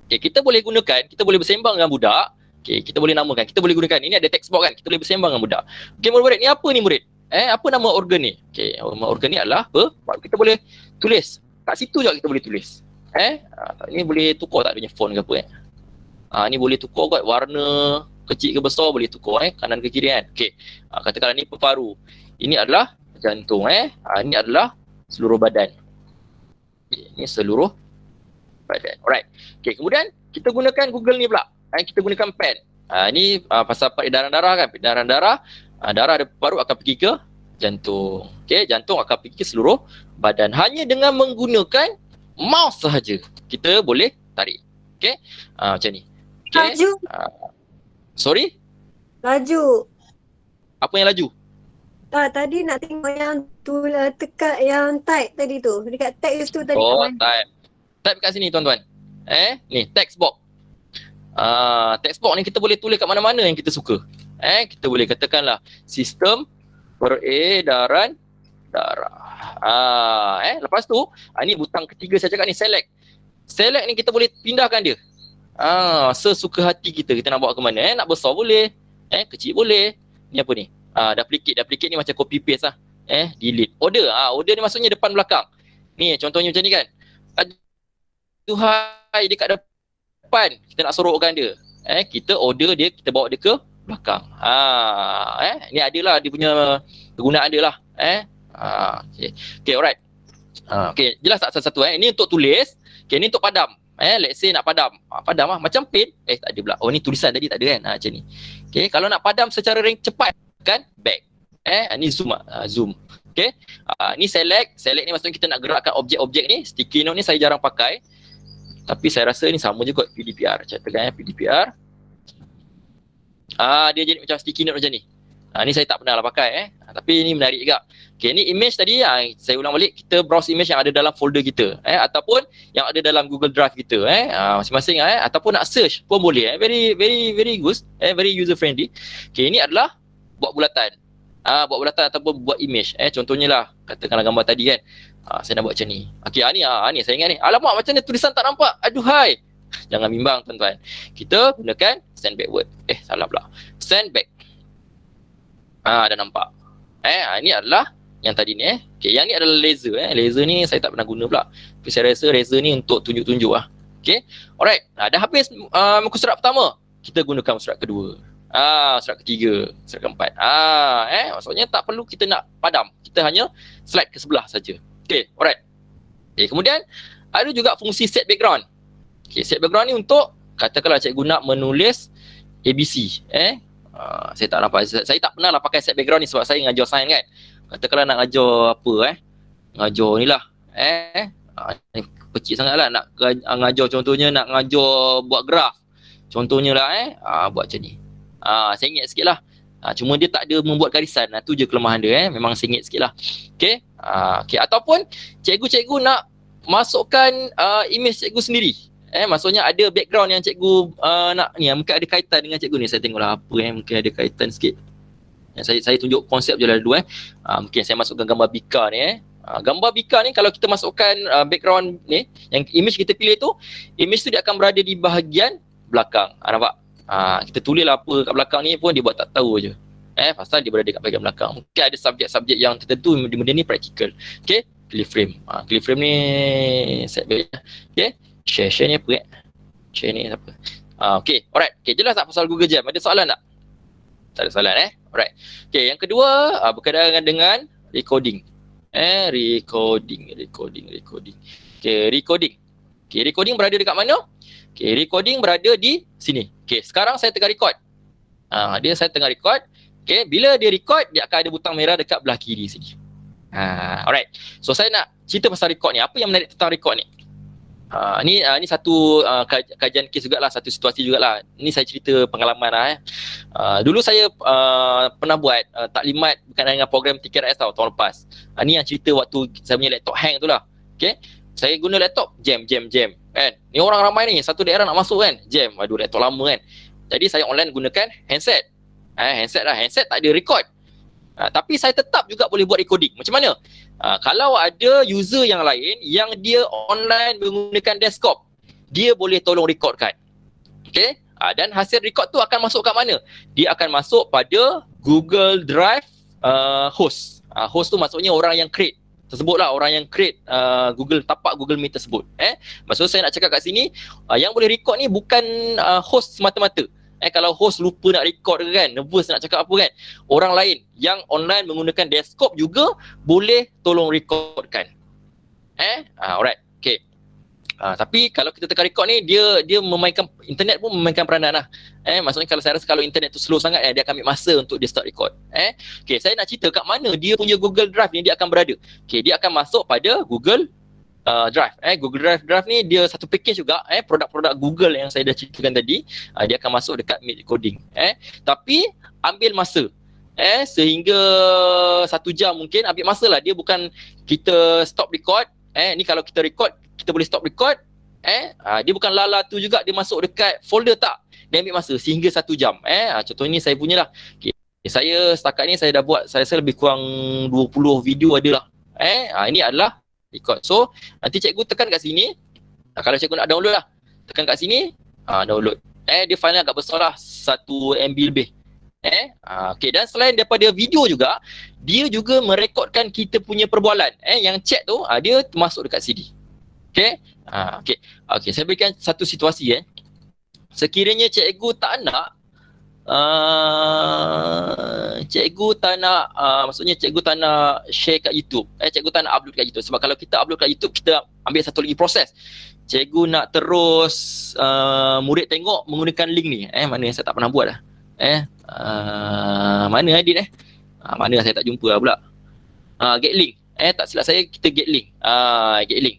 Okay, kita boleh gunakan, kita boleh bersembang dengan budak. Okay, kita boleh namakan, kita boleh gunakan. Ini ada text box kan, kita boleh bersembang dengan budak. Okay, murid-murid, ni apa ni murid? Apa nama organ ni? Okey, nama organ ni adalah apa? Kita boleh tulis. Kat situ juga kita boleh tulis. Ni boleh tukar tak adanya font ke apa ni boleh tukar kot warna kecil ke besar boleh tukar kanan ke kiri kan. Okey. Katakanlah ni paru. Ini adalah jantung ini adalah seluruh badan. Okay, ini seluruh badan. Alright. Okey, kemudian kita gunakan Google ni pula. Kita gunakan pen. Ni pasal peredaran darah kan. Peredaran darah, darah dari paru akan pergi ke jantung. Okey, jantung akan pergi ke seluruh badan. Hanya dengan menggunakan mouse sahaja kita boleh tarik. Okey. Macam ni. Okay. Laju. Sorry? Laju. Apa yang laju? Tadi nak tengok yang tu lah, tekat yang type tadi tu. Dekat text tu tadi. Type. Type kat sini tuan-tuan. Ni text box. Text box ni kita boleh tulis kat mana-mana yang kita suka. Kita boleh katakanlah sistem peredaran darah. Lepas tu, ni butang ketiga saya cakap ni select. Select ni kita boleh pindahkan dia. Sesuka hati kita nak bawa ke mana. Nak besar boleh, kecil boleh. Ni apa ni? Duplicate ni macam copy paste lah. Delete. Order. Order ni maksudnya depan belakang. Ni contohnya macam ni kan. Tuhai dia kat depan, kita nak sorokkan dia. Kita order dia, kita bawa dia ke belakang. Ni adalah dia punya kegunaan dia lah. Okay, alright. Okay, jelas tak satu-satu Ini untuk tulis. Okay, ni untuk padam. Let's say nak padam. Padam lah, macam pen. Tak ada pula. Ni tulisan tadi tak ada kan. Macam ni. Okay, kalau nak padam secara cepat kan, back. Ni zoom zoom. Okay. Ni select. Select ni maksudnya kita nak gerakkan objek-objek ni. Sticky note ni saya jarang pakai. Tapi saya rasa ni sama je kot PDPR. Catakan PDPR. Dia jadi macam sticky note macam ni. Ni saya tak pernah lah pakai tapi ni menarik juga. Okay, ni image tadi saya ulang balik, kita browse image yang ada dalam folder kita ataupun yang ada dalam Google Drive kita masing-masing ataupun nak search pun boleh very good, very user friendly. Okay, ini adalah buat bulatan. Buat bulatan ataupun buat image. Contohnya lah, katakanlah gambar tadi kan. Saya nak buat macam ni. Okay, ni saya ingat ni. Alamak, macam ni tulisan tak nampak. Aduhai. Jangan bimbang tuan-tuan. Kita gunakan send backward. Salah pula. Send back. Dah nampak. Ini adalah yang tadi ni. Okay, yang ni adalah laser. Laser ni saya tak pernah guna pula. Tapi saya rasa laser ni untuk tunjuk-tunjuk lah. Okay. Alright. Dah habis muka surat pertama. Kita gunakan surat kedua. Surat ketiga. Surat keempat. Maksudnya tak perlu kita nak padam. Kita hanya slide ke sebelah saja. Okay. Alright. Okay, kemudian ada juga fungsi set background. Okay, set background ni untuk katakanlah cikgu nak menulis ABC. Saya tak nampak. Saya tak pernah lah pakai set background ni sebab saya ngajar sains kan. Katakanlah nak ngajar apa ngajar ni lah. Kecil sangat lah nak ngajar, contohnya nak ngajar buat graf. Contohnya lah buat macam ni. Sengit sikit lah. Cuma dia tak ada membuat garisan. Tu je kelemahan dia. Memang sengit sikit lah. Okay. Okay. Ataupun cikgu-cikgu nak masukkan image cikgu sendiri. Maksudnya ada background yang cikgu nak ni, mungkin ada kaitan dengan cikgu ni. Saya tengoklah apa mungkin ada kaitan sikit. Saya tunjuk konsep je lah dulu mungkin saya masukkan gambar bika ni gambar bika ni kalau kita masukkan background ni, yang image kita pilih tu, image tu dia akan berada di bahagian belakang. Nampak? Kita tulis lah apa kat belakang ni pun dia buat tak tahu je. Pasal dia berada kat bahagian belakang. Mungkin ada subjek-subjek yang tertentu benda ni practical. Okay, clear frame. Clear frame ni set back. Okay. Share ni apa Share ni apa? Okay, alright. Okay, jelas tak pasal Google Jam? Ada soalan tak? Tak ada soalan Alright. Okay, yang kedua berkaitan dengan recording. Recording. Okay, recording. Okay, recording berada dekat mana? Okay, recording berada di sini. Okay, sekarang saya tengah record. Saya tengah record. Okay, bila dia record, dia akan ada butang merah dekat belah kiri sini. Alright. So, saya nak cerita pasal record ni. Apa yang menarik tentang record ni? Ni satu kajian kes jugalah, satu situasi jugalah. Ni saya cerita pengalaman lah. Dulu saya pernah buat taklimat berkaitan dengan program TKRS tahun lepas. Ni yang cerita waktu saya punya laptop hang tu lah. Okay. Saya guna laptop jam kan. Ni orang ramai ni, satu daerah nak masuk kan, jam. Aduh, laptop lama kan. Jadi saya online gunakan handset. Handset tak ada record. Tapi saya tetap juga boleh buat recording. Macam mana? Kalau ada user yang lain yang dia online menggunakan desktop, dia boleh tolong recordkan. Okay? Dan hasil record tu akan masuk kat mana? Dia akan masuk pada Google Drive host. Host tu maksudnya orang yang create tersebutlah, orang yang create tapak Google Meet tersebut. Maksud saya nak cakap kat sini, yang boleh record ni bukan host semata-mata. Kalau host lupa nak record ke kan, nervous nak cakap apa kan, orang lain yang online menggunakan desktop juga boleh tolong recordkan. Alright. Okay. Tapi kalau kita tekan record ni, dia memainkan, internet pun memainkan peranan lah. Maksudnya kalau saya rasa kalau internet tu slow sangat, dia akan ambil masa untuk dia start record. Okay, saya nak cerita kat mana dia punya Google Drive ni dia akan berada. Okay, dia akan masuk pada Google Drive. Google Drive ni dia satu package juga, produk-produk Google yang saya dah ceritakan tadi, dia akan masuk dekat Meet Recording. Tapi ambil masa. Sehingga 1 jam mungkin ambil masa lah. Dia bukan kita stop record. Ni kalau kita record, kita boleh stop record. Dia bukan lala tu juga dia masuk dekat folder, tak. Dia ambil masa sehingga 1 jam. Contoh ni saya punya lah. Okay. Saya setakat ni saya dah buat, saya rasa lebih kurang 20 video ada lah. Ini adalah record. So nanti cikgu tekan kat sini. Kalau cikgu nak download lah, tekan kat sini, download. Dia file agak besar lah, 1 MB lebih. Okay, dan selain daripada video juga, dia juga merekodkan kita punya perbualan. Yang chat tu, dia masuk dekat CD. Okay. Okay, saya berikan satu situasi. Sekiranya cikgu tak nak, maksudnya cikgu tak nak share kat YouTube. Cikgu tak nak upload kat YouTube. Sebab kalau kita upload kat YouTube, kita ambil satu lagi proses. Cikgu nak terus murid tengok menggunakan link ni. Mana yang saya tak pernah buat lah. Mana Adit mana saya tak jumpa lah pula. Get link. Tak silap saya, kita get link. Get link.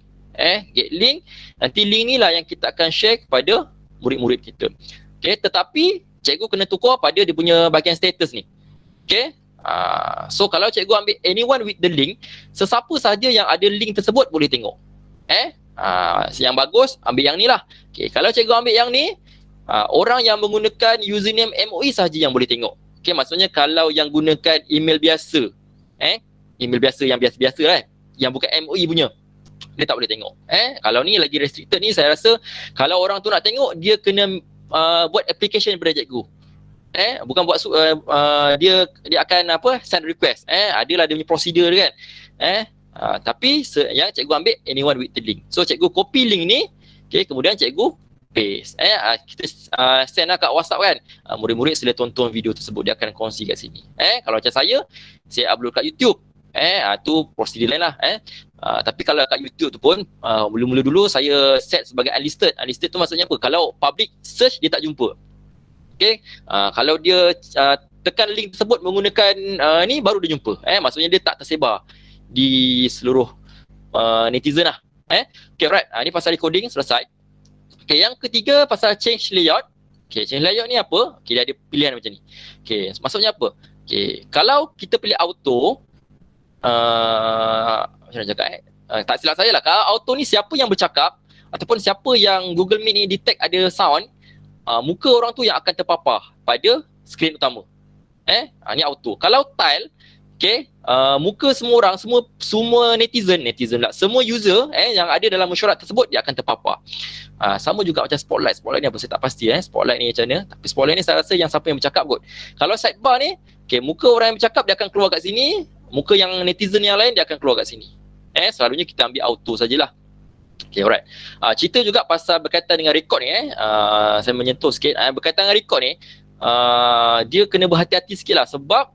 Get link. Nanti link ni lah yang kita akan share kepada murid-murid kita. Okay, tetapi cikgu kena tukar pada dia punya bahagian status ni. Okay. So kalau cikgu ambil anyone with the link, sesiapa sahaja yang ada link tersebut boleh tengok. Yang bagus ambil yang ni lah. Okay, kalau cikgu ambil yang ni, orang yang menggunakan username MOE sahaja yang boleh tengok. Okay, maksudnya kalau yang gunakan email biasa, email biasa yang biasa-biasa lah, yang bukan MOE punya, dia tak boleh tengok. Kalau ni lagi restricted ni, saya rasa kalau orang tu nak tengok, dia kena buat application daripada cikgu. Bukan buat dia akan send request. Adalah dia punya prosedur dia kan. Tapi yang cikgu ambil anyone with the link. So cikgu copy link ni, okay, kemudian cikgu paste. Kita send lah kat WhatsApp kan. Murid-murid sila tonton video tersebut, dia akan kongsi kat sini. Kalau macam saya upload kat YouTube. Tu prosedur lain lah. Tapi kalau kat YouTube tu pun, mula-mula dulu saya set sebagai unlisted. Unlisted tu maksudnya apa? Kalau public search, dia tak jumpa. Okay. Kalau dia tekan link tersebut menggunakan ni, baru dia jumpa. Maksudnya dia tak tersebar di seluruh netizen lah. Okay, right. Ni pasal recording, selesai. Okay, yang ketiga pasal change layout. Okay, change layout ni apa? Okay, dia ada pilihan macam ni. Okay, maksudnya apa? Okay, kalau kita pilih auto, macam mana cakap tak silap saya lah, kalau auto ni siapa yang bercakap ataupun siapa yang Google Meet ni detect ada sound, muka orang tu yang akan terpapar pada skrin utama. Ni auto. Kalau tile, okay, muka semua orang, semua netizen lah, semua user yang ada dalam mesyuarat tersebut, dia akan terpapar. Sama juga macam spotlight. Spotlight ni apa saya tak pasti spotlight ni macam mana. Tapi spotlight ni saya rasa yang siapa yang bercakap kot. Kalau sidebar ni, okay, muka orang yang bercakap dia akan keluar kat sini, muka yang netizen yang lain dia akan keluar kat sini. Selalunya kita ambil auto sajalah. Okay, alright. Cerita juga pasal berkaitan dengan record ni. Saya menyentuh sikit. Berkaitan dengan record ni, dia kena berhati-hati sikit lah. Sebab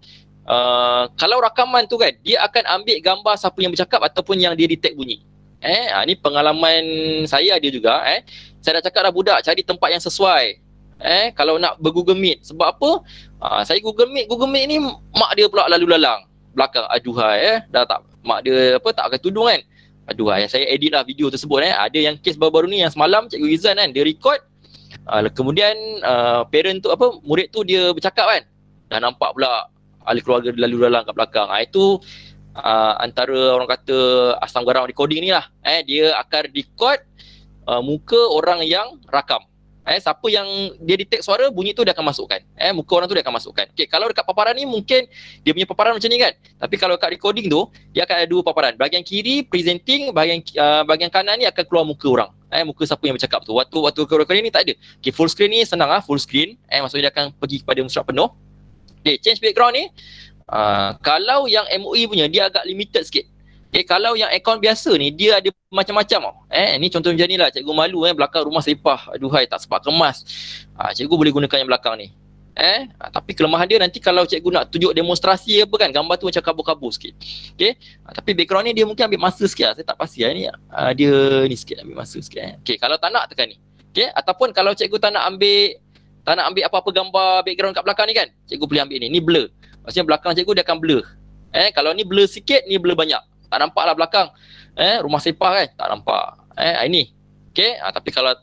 kalau rakaman tu kan, dia akan ambil gambar siapa yang bercakap ataupun yang dia detect bunyi. Ni pengalaman saya ada juga. Saya dah cakap dah budak, cari tempat yang sesuai. Kalau nak ber-Google Meet. Sebab apa? Saya Google Meet ni mak dia pula lalu lalang belakang. Aduhai, dah tak, mak dia tak pakai tudung kan. Aduhai, saya edit lah video tersebut. Ada yang kes baru-baru ni yang semalam Cikgu Izan kan, dia record. Kemudian parent tu murid tu dia bercakap kan. Dah nampak pula ahli keluarga lalu lalang kat belakang. Itu antara orang kata asam garam recording ni lah. Dia akan record muka orang yang rakam. Siapa yang dia detect suara, bunyi tu dia akan masukkan. Muka orang tu dia akan masukkan. Okay, kalau dekat paparan ni mungkin dia punya paparan macam ni kan. Tapi kalau dekat recording tu, dia akan ada dua paparan. Bahagian kiri presenting, bahagian kanan ni akan keluar muka orang. Muka siapa yang bercakap tu. Waktu recording ni tak ada. Okay, full screen ni senang full screen. Maksudnya dia akan pergi kepada musyarakat penuh. Okay, change background ni. Kalau yang MOE punya dia agak limited sikit. Kalau yang akaun biasa ni dia ada macam-macam tau. Ni contoh macam ni lah, cikgu malu belakang rumah sepah. Aduhai tak sempat kemas. Cikgu boleh gunakan yang belakang ni. Tapi kelemahan dia nanti kalau cikgu nak tunjuk demonstrasi apa kan, gambar tu macam kabur-kabur sikit. Tapi background ni dia mungkin ambil masa sikit lah. Saya tak pasti ni. Dia ni sikit ambil masa sikit. Kalau tak nak tekan ni. Ataupun kalau cikgu tak nak ambil apa-apa gambar background kat belakang ni kan, cikgu boleh ambil ni. Ni blur. Maksudnya belakang cikgu dia akan blur. Kalau ni blur sikit, ni blur banyak. Tak nampak lah belakang. Rumah sepah kan, tak nampak. Ini. Tapi kalau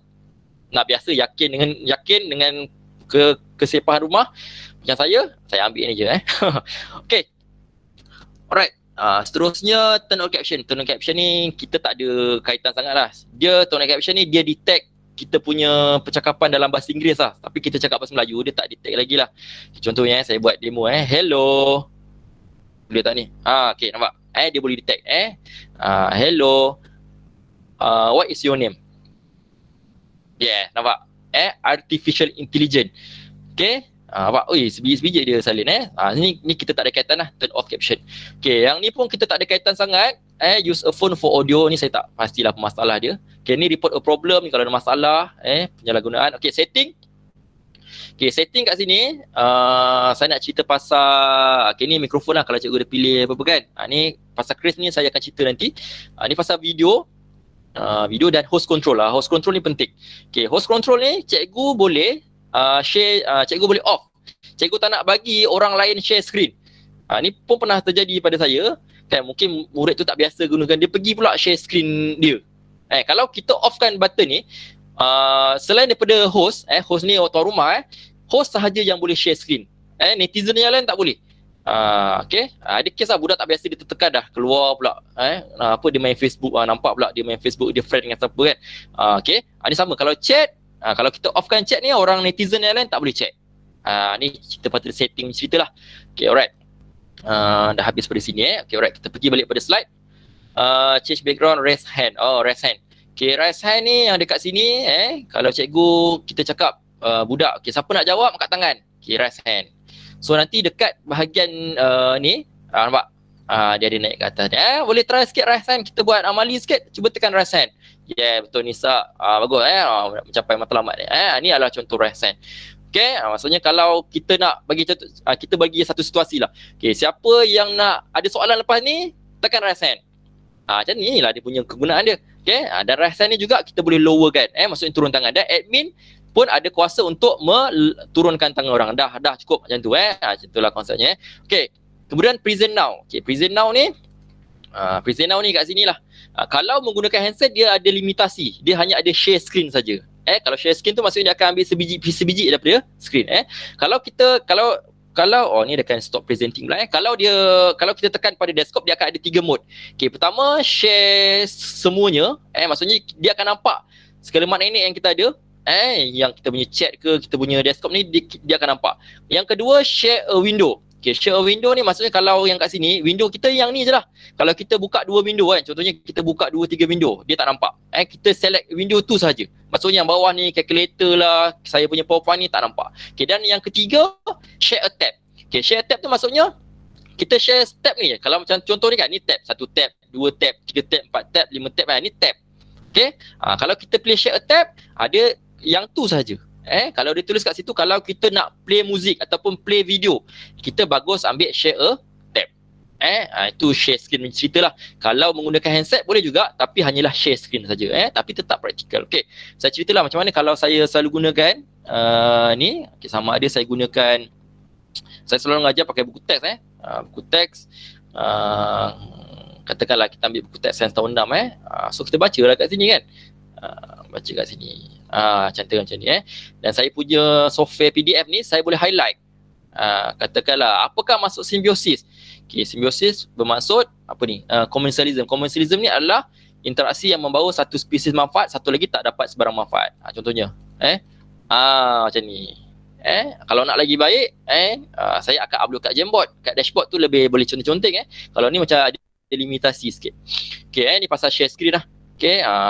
nak biasa yakin dengan kesepahan rumah macam saya ambil ni je. Okay. Alright. Seterusnya turn on caption. Turn on caption ni kita tak ada kaitan sangat lah. Dia turn on caption ni dia detect kita punya percakapan dalam bahasa Inggeris lah. Tapi kita cakap bahasa Melayu, dia tak detect lagi lah. Contohnya saya buat demo. Hello. Boleh tak ni? Okay, nampak? Dia boleh detect. Hello. What is your name? Nampak? Artificial intelligence. Okay. Nampak? Sebiji-sebiji dia salin. Ni kita tak ada kaitan lah. Turn off caption. Okay, yang ni pun kita tak ada kaitan sangat. Use a phone for audio. Ni saya tak pastilah masalah dia. Okay, ni report a problem ni kalau ada masalah. Penyalahgunaan. Okay, setting. Okay, setting kat sini, saya nak cerita pasal, ni mikrofon lah kalau cikgu dia pilih apa-apa kan. Ni pasal Chris ni saya akan cerita nanti. Ni pasal video. Video dan host control lah. Host control ni penting. Okay, host control ni cikgu boleh share, cikgu boleh off. Cikgu tak nak bagi orang lain share screen. Ni pun pernah terjadi pada saya. Kan, mungkin murid tu tak biasa gunakan, dia pergi pula share screen dia. Kalau kita offkan button ni, selain daripada host, host ni tuan rumah, host sahaja yang boleh share screen. Netizen yang lain tak boleh. Ada kes lah budak tak biasa dia tertekan dah keluar pula. Dia main Facebook, nampak pula dia main Facebook, dia friend dengan siapa kan. Ni sama kalau chat, kalau kita offkan chat ni, orang netizen yang lain tak boleh chat. Ni kita patut setting cerita lah. Alright. Dah habis pada sini. Alright, kita pergi balik pada slide. Change background, raise hand. Raise hand. Raise hand ni yang dekat sini, kalau cikgu kita cakap budak, siapa nak jawab angkat tangan. Raise hand. So nanti dekat bahagian ni, nampak? Dia ada naik ke atas. Boleh try sikit raise hand, kita buat amali sikit, cuba tekan raise hand. Betul Nisa. Bagus mencapai matlamat ni. Ni adalah contoh raise hand. Maksudnya kalau kita nak bagi contoh, kita bagi satu situasi lah. Siapa yang nak ada soalan lepas ni, tekan raise hand. Macam ni lah dia punya kegunaan dia. Dan raise hand ni juga kita boleh lowerkan. Maksudnya turun tangan. Dan admin pun ada kuasa untuk turunkan tangan orang. Dah cukup macam tu. Macam itulah konsepnya. Kemudian present now. Present now ni kat sini lah. Kalau menggunakan handset dia ada limitasi. Dia hanya ada share screen saja. Kalau share screen tu maksudnya dia akan ambil sebiji daripada screen. Kalau ni dia akan stop presenting pula. Kalau kita tekan pada desktop, dia akan ada 3 mode. Pertama share semuanya. Maksudnya dia akan nampak segala magnet yang kita ada. Yang kita punya chat ke, kita punya desktop ni dia akan nampak. Yang kedua share a window. Share a window ni maksudnya kalau yang kat sini, window kita yang ni je lah. Kalau kita buka 2 window kan, contohnya kita buka 2-3 window, dia tak nampak. Kita select window tu saja. Maksudnya yang bawah ni, calculator lah, saya punya PowerPoint ni tak nampak. Dan yang ketiga, share a tab. Share a tab tu maksudnya, kita share tab ni je. Kalau macam contoh ni kan, ni tab. 1 tab, 2 tab, 3 tab, 4 tab, 5 tab kan, ni tab. Kalau kita pilih share a tab, ada yang tu saja. Kalau dia tulis kat situ, kalau kita nak play muzik ataupun play video, kita bagus ambil share a tab. Itu share screen cerita lah. Kalau menggunakan handset boleh juga, tapi hanyalah share screen saja. Tapi tetap praktikal. Saya ceritalah macam mana kalau saya selalu gunakan ni. Sama ada saya gunakan, saya selalu mengajar pakai buku teks. Buku teks, katakanlah kita ambil buku teks Sains tahun 6. So kita baca lah kat sini kan. Baca kat sini. Cantik macam ni. Dan saya punya software PDF ni saya boleh highlight. Katakanlah apakah maksud simbiosis. Simbiosis bermaksud apa ni? Commensalism. Commensalism ni adalah interaksi yang membawa satu spesies manfaat, satu lagi tak dapat sebarang manfaat. Contohnya macam ni. Kalau nak lagi baik, saya akan upload kat Jamboard. Kat dashboard tu lebih boleh contoh-contoh. Kalau ni macam ada limitasi sikit. Ni pasal share screen lah.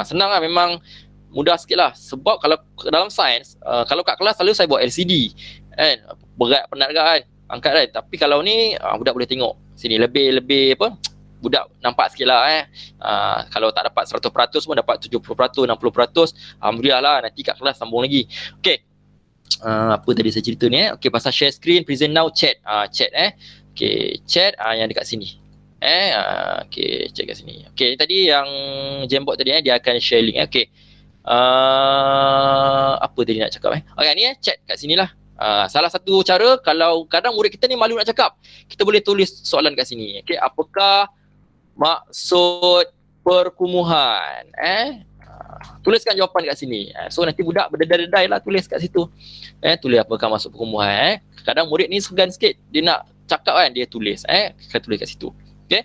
Senang lah, memang mudah sikit lah. Sebab kalau dalam sains, kalau kat kelas selalu saya buat LCD. Berat penat kan. angkat kan. Tapi kalau ni budak boleh tengok sini lebih apa, budak nampak sikit lah kalau tak dapat 100% pun dapat 70%, 60%. Alhamdulillah lah, nanti kat kelas sambung lagi. Okay, apa tadi saya cerita ni okay, pasal share screen, present now, chat. Chat okay, chat yang dekat sini. Okay, chat kat sini. Okay, ni tadi yang Jamboard tadi dia akan share link. Okay, apa tadi nak cakap okay, ni chat kat sini lah. Salah satu cara, kalau kadang murid kita ni malu nak cakap, kita boleh tulis soalan kat sini. Okay, apakah maksud perkumuhan? Tuliskan jawapan kat sini. So nanti budak berdedai-dedai lah tulis kat situ. Tulis apakah maksud perkumuhan. Kadang murid ni segan sikit, dia nak cakap kan, dia tulis. Kita tulis kat situ. Okay.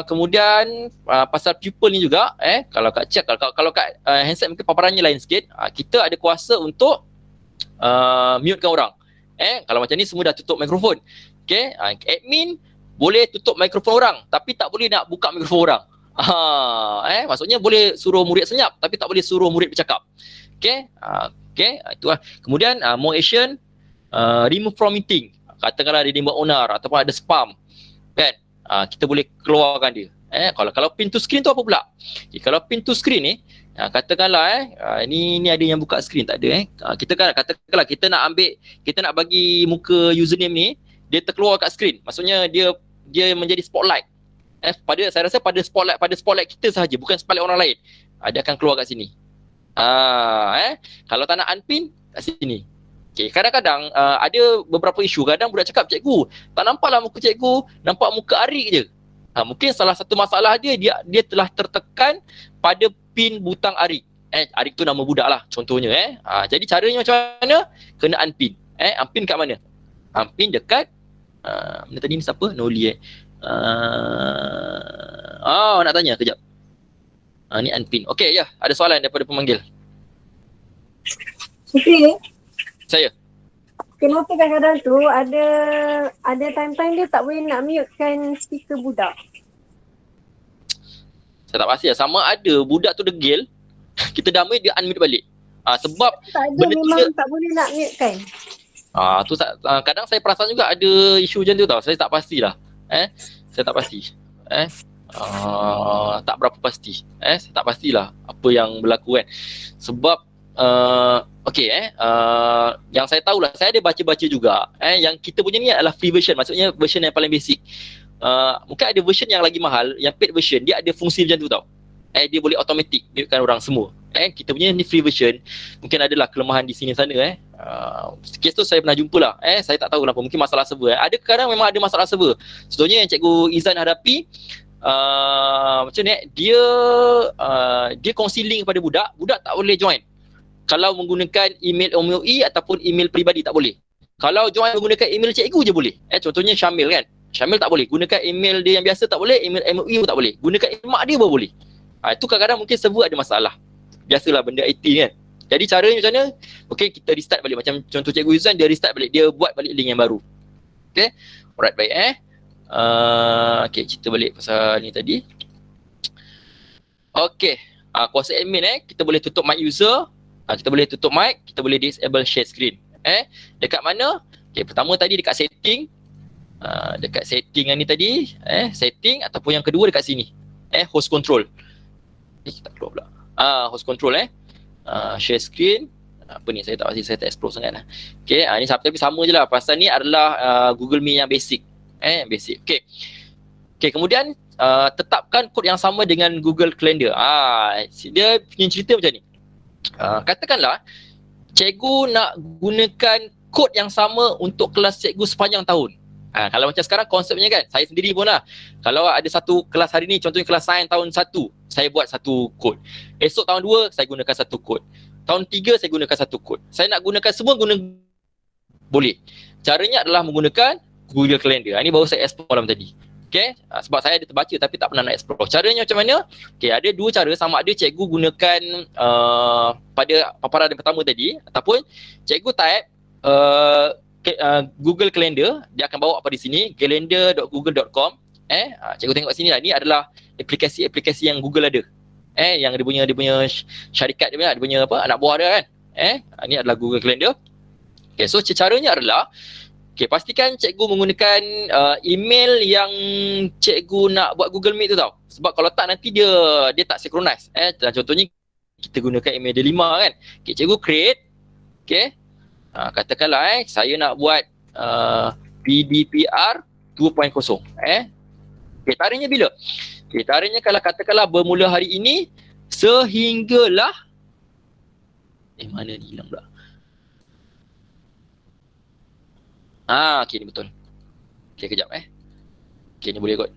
Kemudian pasal pupil ni juga, kalau kat chat, kalau kat handset mungkin paparannya lain sikit. Kita ada kuasa untuk mutekan orang. Kalau macam ni semua dah tutup mikrofon. Okay. Admin boleh tutup mikrofon orang, tapi tak boleh nak buka mikrofon orang. Maksudnya boleh suruh murid senyap, tapi tak boleh suruh murid bercakap. Okay. Itulah. Kemudian more action, remove from meeting. Katakanlah dia buat onar ataupun ada spam, kan? Kita boleh keluarkan dia. Kalau pin to screen tu apa pula? Kalau pin to screen ni, katakanlah ni ada yang buka screen tak ada katakanlah kita nak ambil, kita nak bagi muka username ni dia terkeluar kat screen. Maksudnya dia menjadi spotlight. Saya rasa pada spotlight kita sahaja, bukan spotlight orang lain. Dia akan keluar kat sini. Kalau tak nak unpin, kat sini. Okay, kadang-kadang ada beberapa isu. Kadang budak cakap, cikgu, tak nampaklah muka cikgu, nampak muka Arik je. Mungkin salah satu masalah dia telah tertekan pada pin butang Arik. Arik tu nama budak lah contohnya. Jadi caranya macam mana? Kena unpin. Unpin kat mana? Unpin dekat mana tadi ni siapa? Noli nak tanya kejap. Ni unpin. Okay, ya, ada soalan daripada pemanggil. Okay. Saya. Kenapa kadang-kadang tu ada time-time dia tak boleh nak mutekan speaker budak? Saya tak pasti lah. Sama ada budak tu degil, kita dah mute, dia unmute balik. Sebab Tak ada, benda memang tak boleh nak mutekan. tu kadang saya perasan juga ada isu macam tu tau. Saya tak pastilah. Saya tak pasti. Tak berapa pasti. Saya tak pastilah apa yang berlaku kan. Sebab yang saya tahulah, saya ada baca-baca juga. Yang kita punya ni adalah free version, maksudnya version yang paling basic. Mungkin ada version yang lagi mahal, yang paid version, dia ada fungsi macam tu tau. Dia boleh automatic mutekan orang semua. Kita punya ni free version, mungkin adalah kelemahan di sini sana. Kes tu saya pernah jumpa lah. Saya tak tahu kenapa, mungkin masalah server. Ada kadang memang ada masalah server. Contohnya yang Cikgu Izan hadapi, macam ni, dia kongsi link kepada budak tak boleh join. Kalau menggunakan email MOE ataupun email peribadi tak boleh. Kalau join menggunakan email cikgu je boleh. Contohnya Syamil kan. Syamil tak boleh. Gunakan email dia yang biasa tak boleh, email MOE pun tak boleh. Gunakan email mak dia pun boleh. Itu kadang-kadang mungkin server ada masalah. Biasalah benda IT kan. Jadi caranya macam mana? Okay, kita restart balik. Macam contoh Cikgu Izan, dia restart balik. Dia buat balik link yang baru. Okay. Alright, baik okay, cerita balik pasal ni tadi. Okay. Kuasa admin kita boleh tutup mic user. Kita boleh tutup mic, kita boleh disable share screen. Dekat mana? Okay, pertama tadi dekat setting. Dekat setting yang ni tadi, setting, ataupun yang kedua dekat sini. Host control. Kita keluar pula. Host control share screen. Apa ni, saya tak pasti, saya tak explore sangat lah. Okay, ni tapi sama je lah. Pasal ni adalah Google Meet yang basic. Basic. Okay, kemudian tetapkan kod yang sama dengan Google Calendar. Dia punya cerita macam ni. Katakanlah cikgu nak gunakan kod yang sama untuk kelas cikgu sepanjang tahun. Kalau macam sekarang konsepnya kan, saya sendiri pun lah, kalau ada satu kelas hari ni, contohnya kelas sains tahun 1, saya buat satu kod. Esok tahun 2 saya gunakan satu kod. Tahun 3 saya gunakan satu kod. Saya nak gunakan semua, boleh. Caranya adalah menggunakan Google Calendar. Ini baru saya explore malam tadi. Okay, sebab saya ada terbaca tapi tak pernah nak explore. Caranya macam mana? Okay, ada dua cara. Sama ada cikgu gunakan pada paparan yang pertama tadi, ataupun cikgu type Google Calendar, dia akan bawa apa di sini, calendar.google.com. Cikgu tengok sini lah, ni adalah aplikasi-aplikasi yang Google ada. Yang dia punya syarikat dia punya apa, anak buah dia kan. Ni adalah Google Calendar. Okay, so caranya adalah, Okay, pastikan cikgu menggunakan email yang cikgu nak buat Google Meet tu tau. Sebab kalau tak nanti dia tak synchronize. Dan contohnya kita gunakan email delima kan. Okay, cikgu create. Okay. Katakanlah saya nak buat PDPR 2.0. Okay, tarikhnya bila? Okay, tarikhnya kalau katakanlah bermula hari ini sehinggalah mana ni hilang pula. Okay, ni betul. Okay, kejap Okay, ni boleh kot.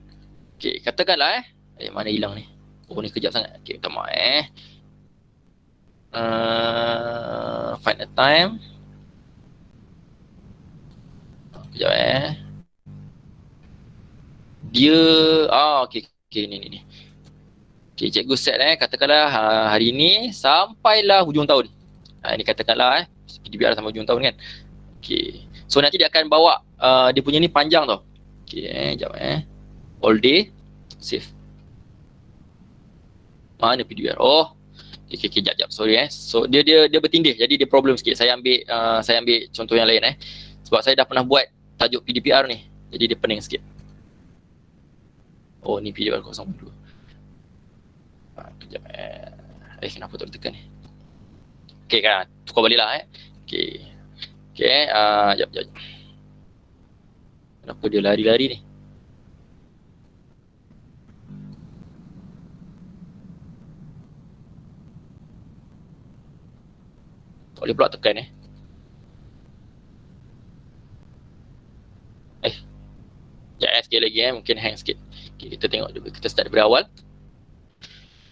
Okay, katakanlah mana hilang ni. Oh, ni kejap sangat. Okay, minta maaf find a time. Kejap dia okay, ni. Okay, cikgu set katakanlah hari ni sampailah hujung tahun. Ini katakanlah PDPR sampai hujung tahun kan. Okay. So nanti dia akan bawa dia punya ni panjang tau. Okay, sekejap all day save. Mana PDPR? Oh. Okay, sekejap. Sorry So dia bertindih. Jadi dia problem sikit. Saya ambil contoh yang lain Sebab saya dah pernah buat tajuk PDPR ni. Jadi dia pening sikit. Oh, ni PDPR 0.2. Kejap kenapa tak tekan ni? Okay kan, tukar balik lah Okay, jap. Kenapa dia lari-lari ni? Tak boleh pula tekan sekali lagi mungkin hang sikit. Okay, kita tengok dulu, kita start dari awal.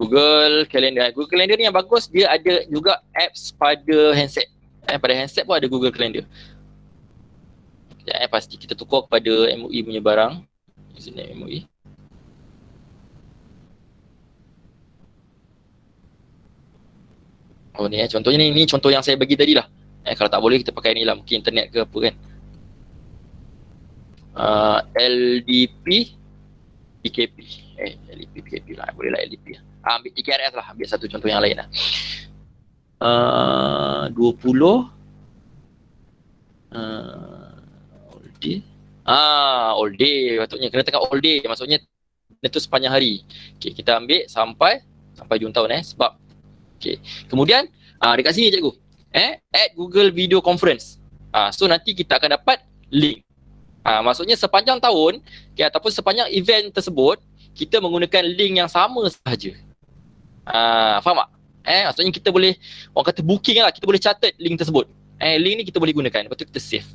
Google Calendar. Google Calendar ni yang bagus, dia ada juga apps pada handset. Pada handset pun ada Google Calendar. Pasti kita tukar kepada MOE punya barang. Sini MOE. Oh ni contohnya ni contoh yang saya bagi tadi lah. Kalau tak boleh kita pakai ni lah, mungkin internet ke apa kan. LDP PKP. LDP PKP lah, boleh lah LDP. Ambil TKRS lah, ambil satu contoh yang lain lah. 20 all day. All day patutnya kena tekan all day, maksudnya itu sepanjang hari. Okay, kita ambil sampai hujung tahun sebab kemudian dekat sini cikgu add Google Video Conference. So nanti kita akan dapat link. Maksudnya sepanjang tahun ataupun sepanjang event tersebut kita menggunakan link yang sama sahaja. Faham tak? Maksudnya kita boleh, orang kata booking lah, kita boleh catat link tersebut. Link ni kita boleh gunakan, lepas tu kita save.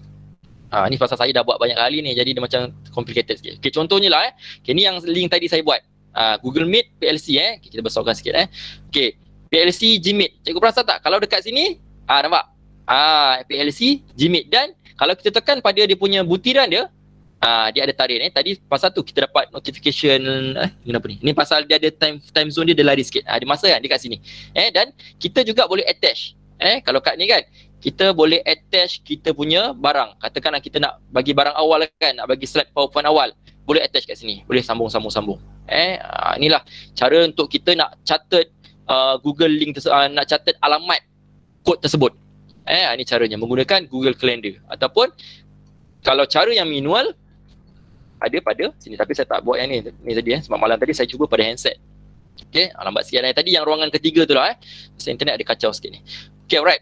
Ni pasal saya dah buat banyak kali ni, jadi dia macam complicated sikit. Okay, contohnya lah ni yang link tadi saya buat. Google Meet PLC kita besarkan sikit Okay, PLC Gmeet. Cikgu perasan tak? Kalau dekat sini, nampak? PLC Gmeet, dan kalau kita tekan pada dia punya butiran dia, dia ada tarikh tadi pasal tu kita dapat notification kenapa ni? Ni pasal dia ada time zone dia lari sikit. Ada masa kan dekat sini. Dan kita juga boleh attach. Kalau kat ni kan kita boleh attach kita punya barang. Katakanlah kita nak bagi barang awal kan, nak bagi slide PowerPoint awal, boleh attach kat sini. Boleh sambung. Inilah cara untuk kita nak catat Google link nak catat alamat kod tersebut. Ini caranya menggunakan Google Calendar. Ataupun kalau cara yang manual ada pada sini, tapi saya tak buat yang ni tadi sebab malam tadi saya cuba pada handset. Okay, lambat sikit tadi yang ruangan ketiga tu lah pasal internet ada kacau sikit ni. Okay, alright.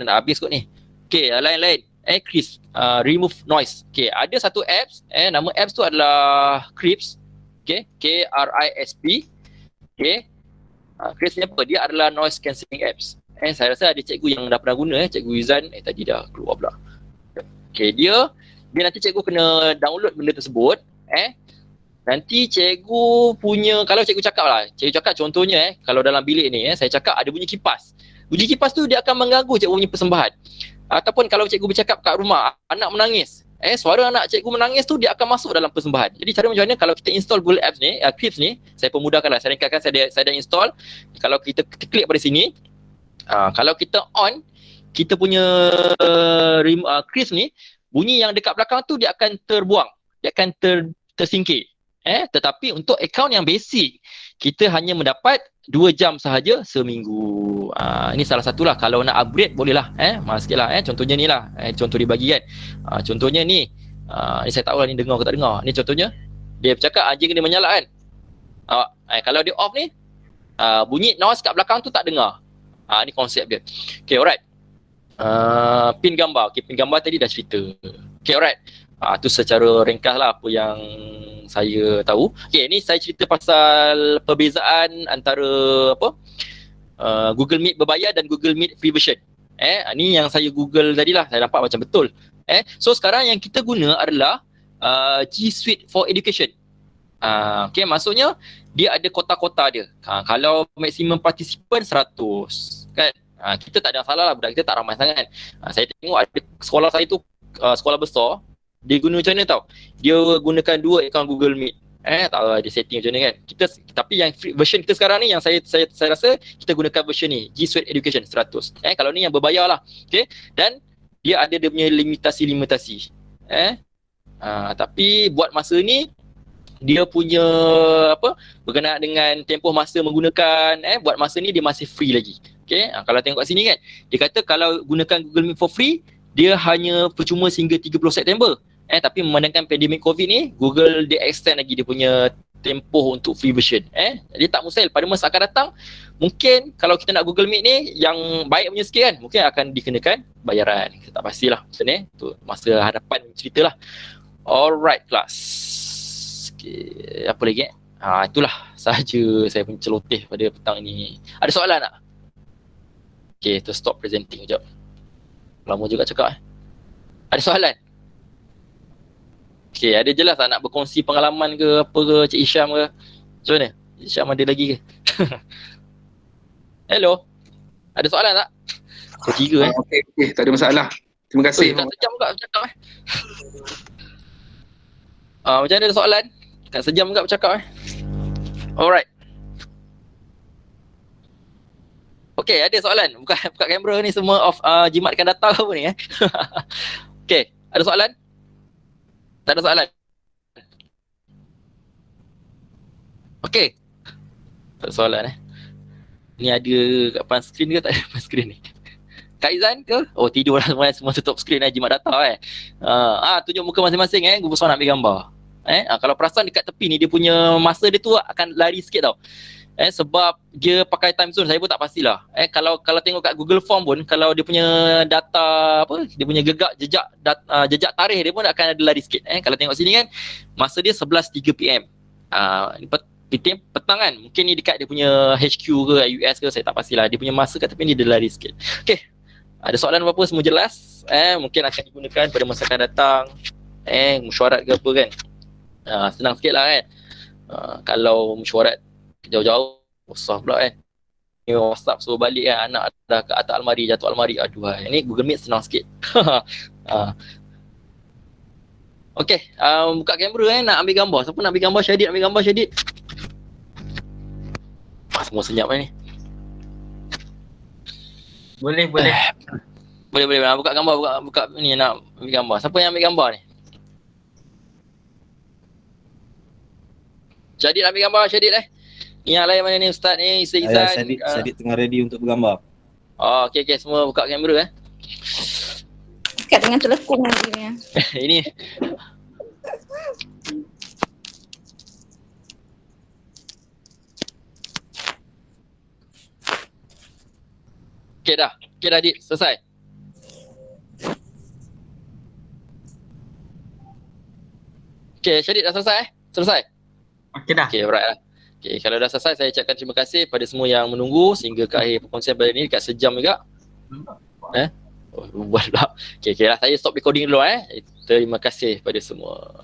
Nak habis kot ni. Okay, lain-lain. Crisp, remove noise. Okay, ada satu apps, nama apps tu adalah Crisp. Okay, KRISP. Okay, Crisp ni apa? Dia adalah noise cancelling apps. Saya rasa ada cikgu yang dah pernah guna, cikgu Izan. Tadi dah keluar pula. Okay, dia nanti cikgu kena download benda tersebut. Nanti cikgu punya, kalau cikgu cakap lah, cikgu cakap contohnya kalau dalam bilik ni, saya cakap ada bunyi kipas. Bunyi kipas tu dia akan mengganggu cikgu punya persembahan. Ataupun kalau cikgu bercakap kat rumah, anak menangis. Suara anak cikgu menangis tu dia akan masuk dalam persembahan. Jadi cara macam mana kalau kita install Google Apps ni, Crisp ni, saya permudahkan lah, saya ringkaskan, saya dah install. Kalau kita klik pada sini, kalau kita on, kita punya Crisp ni, bunyi yang dekat belakang tu dia akan terbuang, dia akan tersingkir. Tetapi untuk akaun yang basic, kita hanya mendapat 2 jam sahaja seminggu. Ini salah satulah. Kalau nak upgrade bolehlah. Mahal sikit lah. Contohnya ni lah. Contoh dia bagi kan. Contohnya ni. Ni saya tahu lah ni dengar ke tak dengar. Ni contohnya. Dia bercakap anjing dia menyala kan. Kalau dia off ni, bunyi noise kat belakang tu tak dengar. Ni konsep dia. Okay, alright. Pin gambar. Okay, pin gambar tadi dah cerita. Okay, alright. Tu secara ringkas lah apa yang saya tahu. Okay, ni saya cerita pasal perbezaan antara Google Meet berbayar dan Google Meet free version. Ni yang saya Google tadi lah. Saya nampak macam betul. So sekarang yang kita guna adalah G Suite for Education. Okay, maksudnya dia ada kota-kota dia. Kalau maksimum participant 100 kan. Kita tak ada masalah lah, budak kita tak ramai sangat. Saya tengok ada sekolah saya tu, sekolah besar, dia guna macam mana tau. Dia gunakan 2 akaun Google Meet. Tak tahu dia setting macam mana kan. Tapi yang free version kita sekarang ni, yang saya rasa kita gunakan version ni, G Suite Education 100. Kalau ni yang berbayar lah. Okay. Dan dia ada dia punya limitasi. Tapi buat masa ni, dia punya berkenaan dengan tempoh masa menggunakan, buat masa ni dia masih free lagi. Okay. Kalau tengok kat sini kan, dia kata kalau gunakan Google Meet for free, dia hanya percuma sehingga 30 September. Tapi memandangkan pandemik COVID ni, Google dia extend lagi dia punya tempoh untuk free version. Dia tak mustahil pada masa akan datang, mungkin kalau kita nak Google Meet ni yang baik punya sikit kan, mungkin akan dikenakan bayaran. Kita tak pastilah macam ni. Tu masa hadapan ceritalah. Alright class. Okay, apa lagi itulah sahaja saya punya celoteh pada petang ni. Ada soalan tak? Okay, tu stop presenting sekejap. Lama juga cakap. Ada soalan? Okay, ada je lah tak nak berkongsi pengalaman ke apa ke Cik Hisham ke? Macam mana? Cik Hisham ada lagi ke? Hello? Ada soalan tak? Kau 3 Okay, tak ada masalah. Terima kasih. Tak sejam juga bercakap macam mana ada soalan? Tak sejam juga bercakap Alright. Okay, ada soalan? Buka kamera ni semua off, jimatkan data apa ni Okay, ada soalan? Tak ada soalan? Okay. Tak ada soalan Ni ada kat depan skrin ke tak ada depan skrin ni? Kak Izan ke? Oh, tidur lah semua tutup skrin jimat data tunjuk muka masing-masing Google Sound nak ambil gambar. Kalau perasan dekat tepi ni dia punya masa dia tu akan lari sikit tau. Sebab dia pakai time zone, saya pun tak pastilah. Kalau tengok kat Google Form pun, kalau dia punya data dia punya jejak tarikh dia pun akan ada lari sikit. Kalau tengok sini kan, masa dia 11.3 PM. Ni petang kan. Mungkin ni dekat dia punya HQ ke US ke, saya tak pastilah. Dia punya masa kat tepi ni dia lari sikit. Okey. Ada soalan apa-apa semua jelas? Mungkin akan digunakan pada masa akan datang. Mesyuarat ke apa kan. Senang sikit lah kan. Kalau mesyuarat jauh-jauh, susah pula kan. Ni WhatsApp suruh balik kan, anak dah ke atas almari, jatuh almari. Aduh, ni Google Meet senang sikit. Okay, buka kamera nak ambil gambar. Siapa nak ambil gambar? Syadid ambil gambar, Syadid. Semua senyap ni. Boleh. Boleh. Buka gambar, buka ni nak ambil gambar. Siapa yang ambil gambar ni? Syadid ambil gambar, Syadid Yang lain mana ni Ustaz ni, Izan. Syadid tengah ready untuk bergambar. Okay, semua buka kamera Dekat dengan telekung lagi ni. Ini. Okay dah, Dit, selesai. Okay, Syadid dah selesai? Selesai? Okey dah. Okay, alright lah. Okay, kalau dah selesai, saya ucapkan terima kasih pada semua yang menunggu sehingga ke akhir perkongsian pada ini dekat sejam juga. Buat pula. Okay lah, saya stop recording dulu Terima kasih pada semua.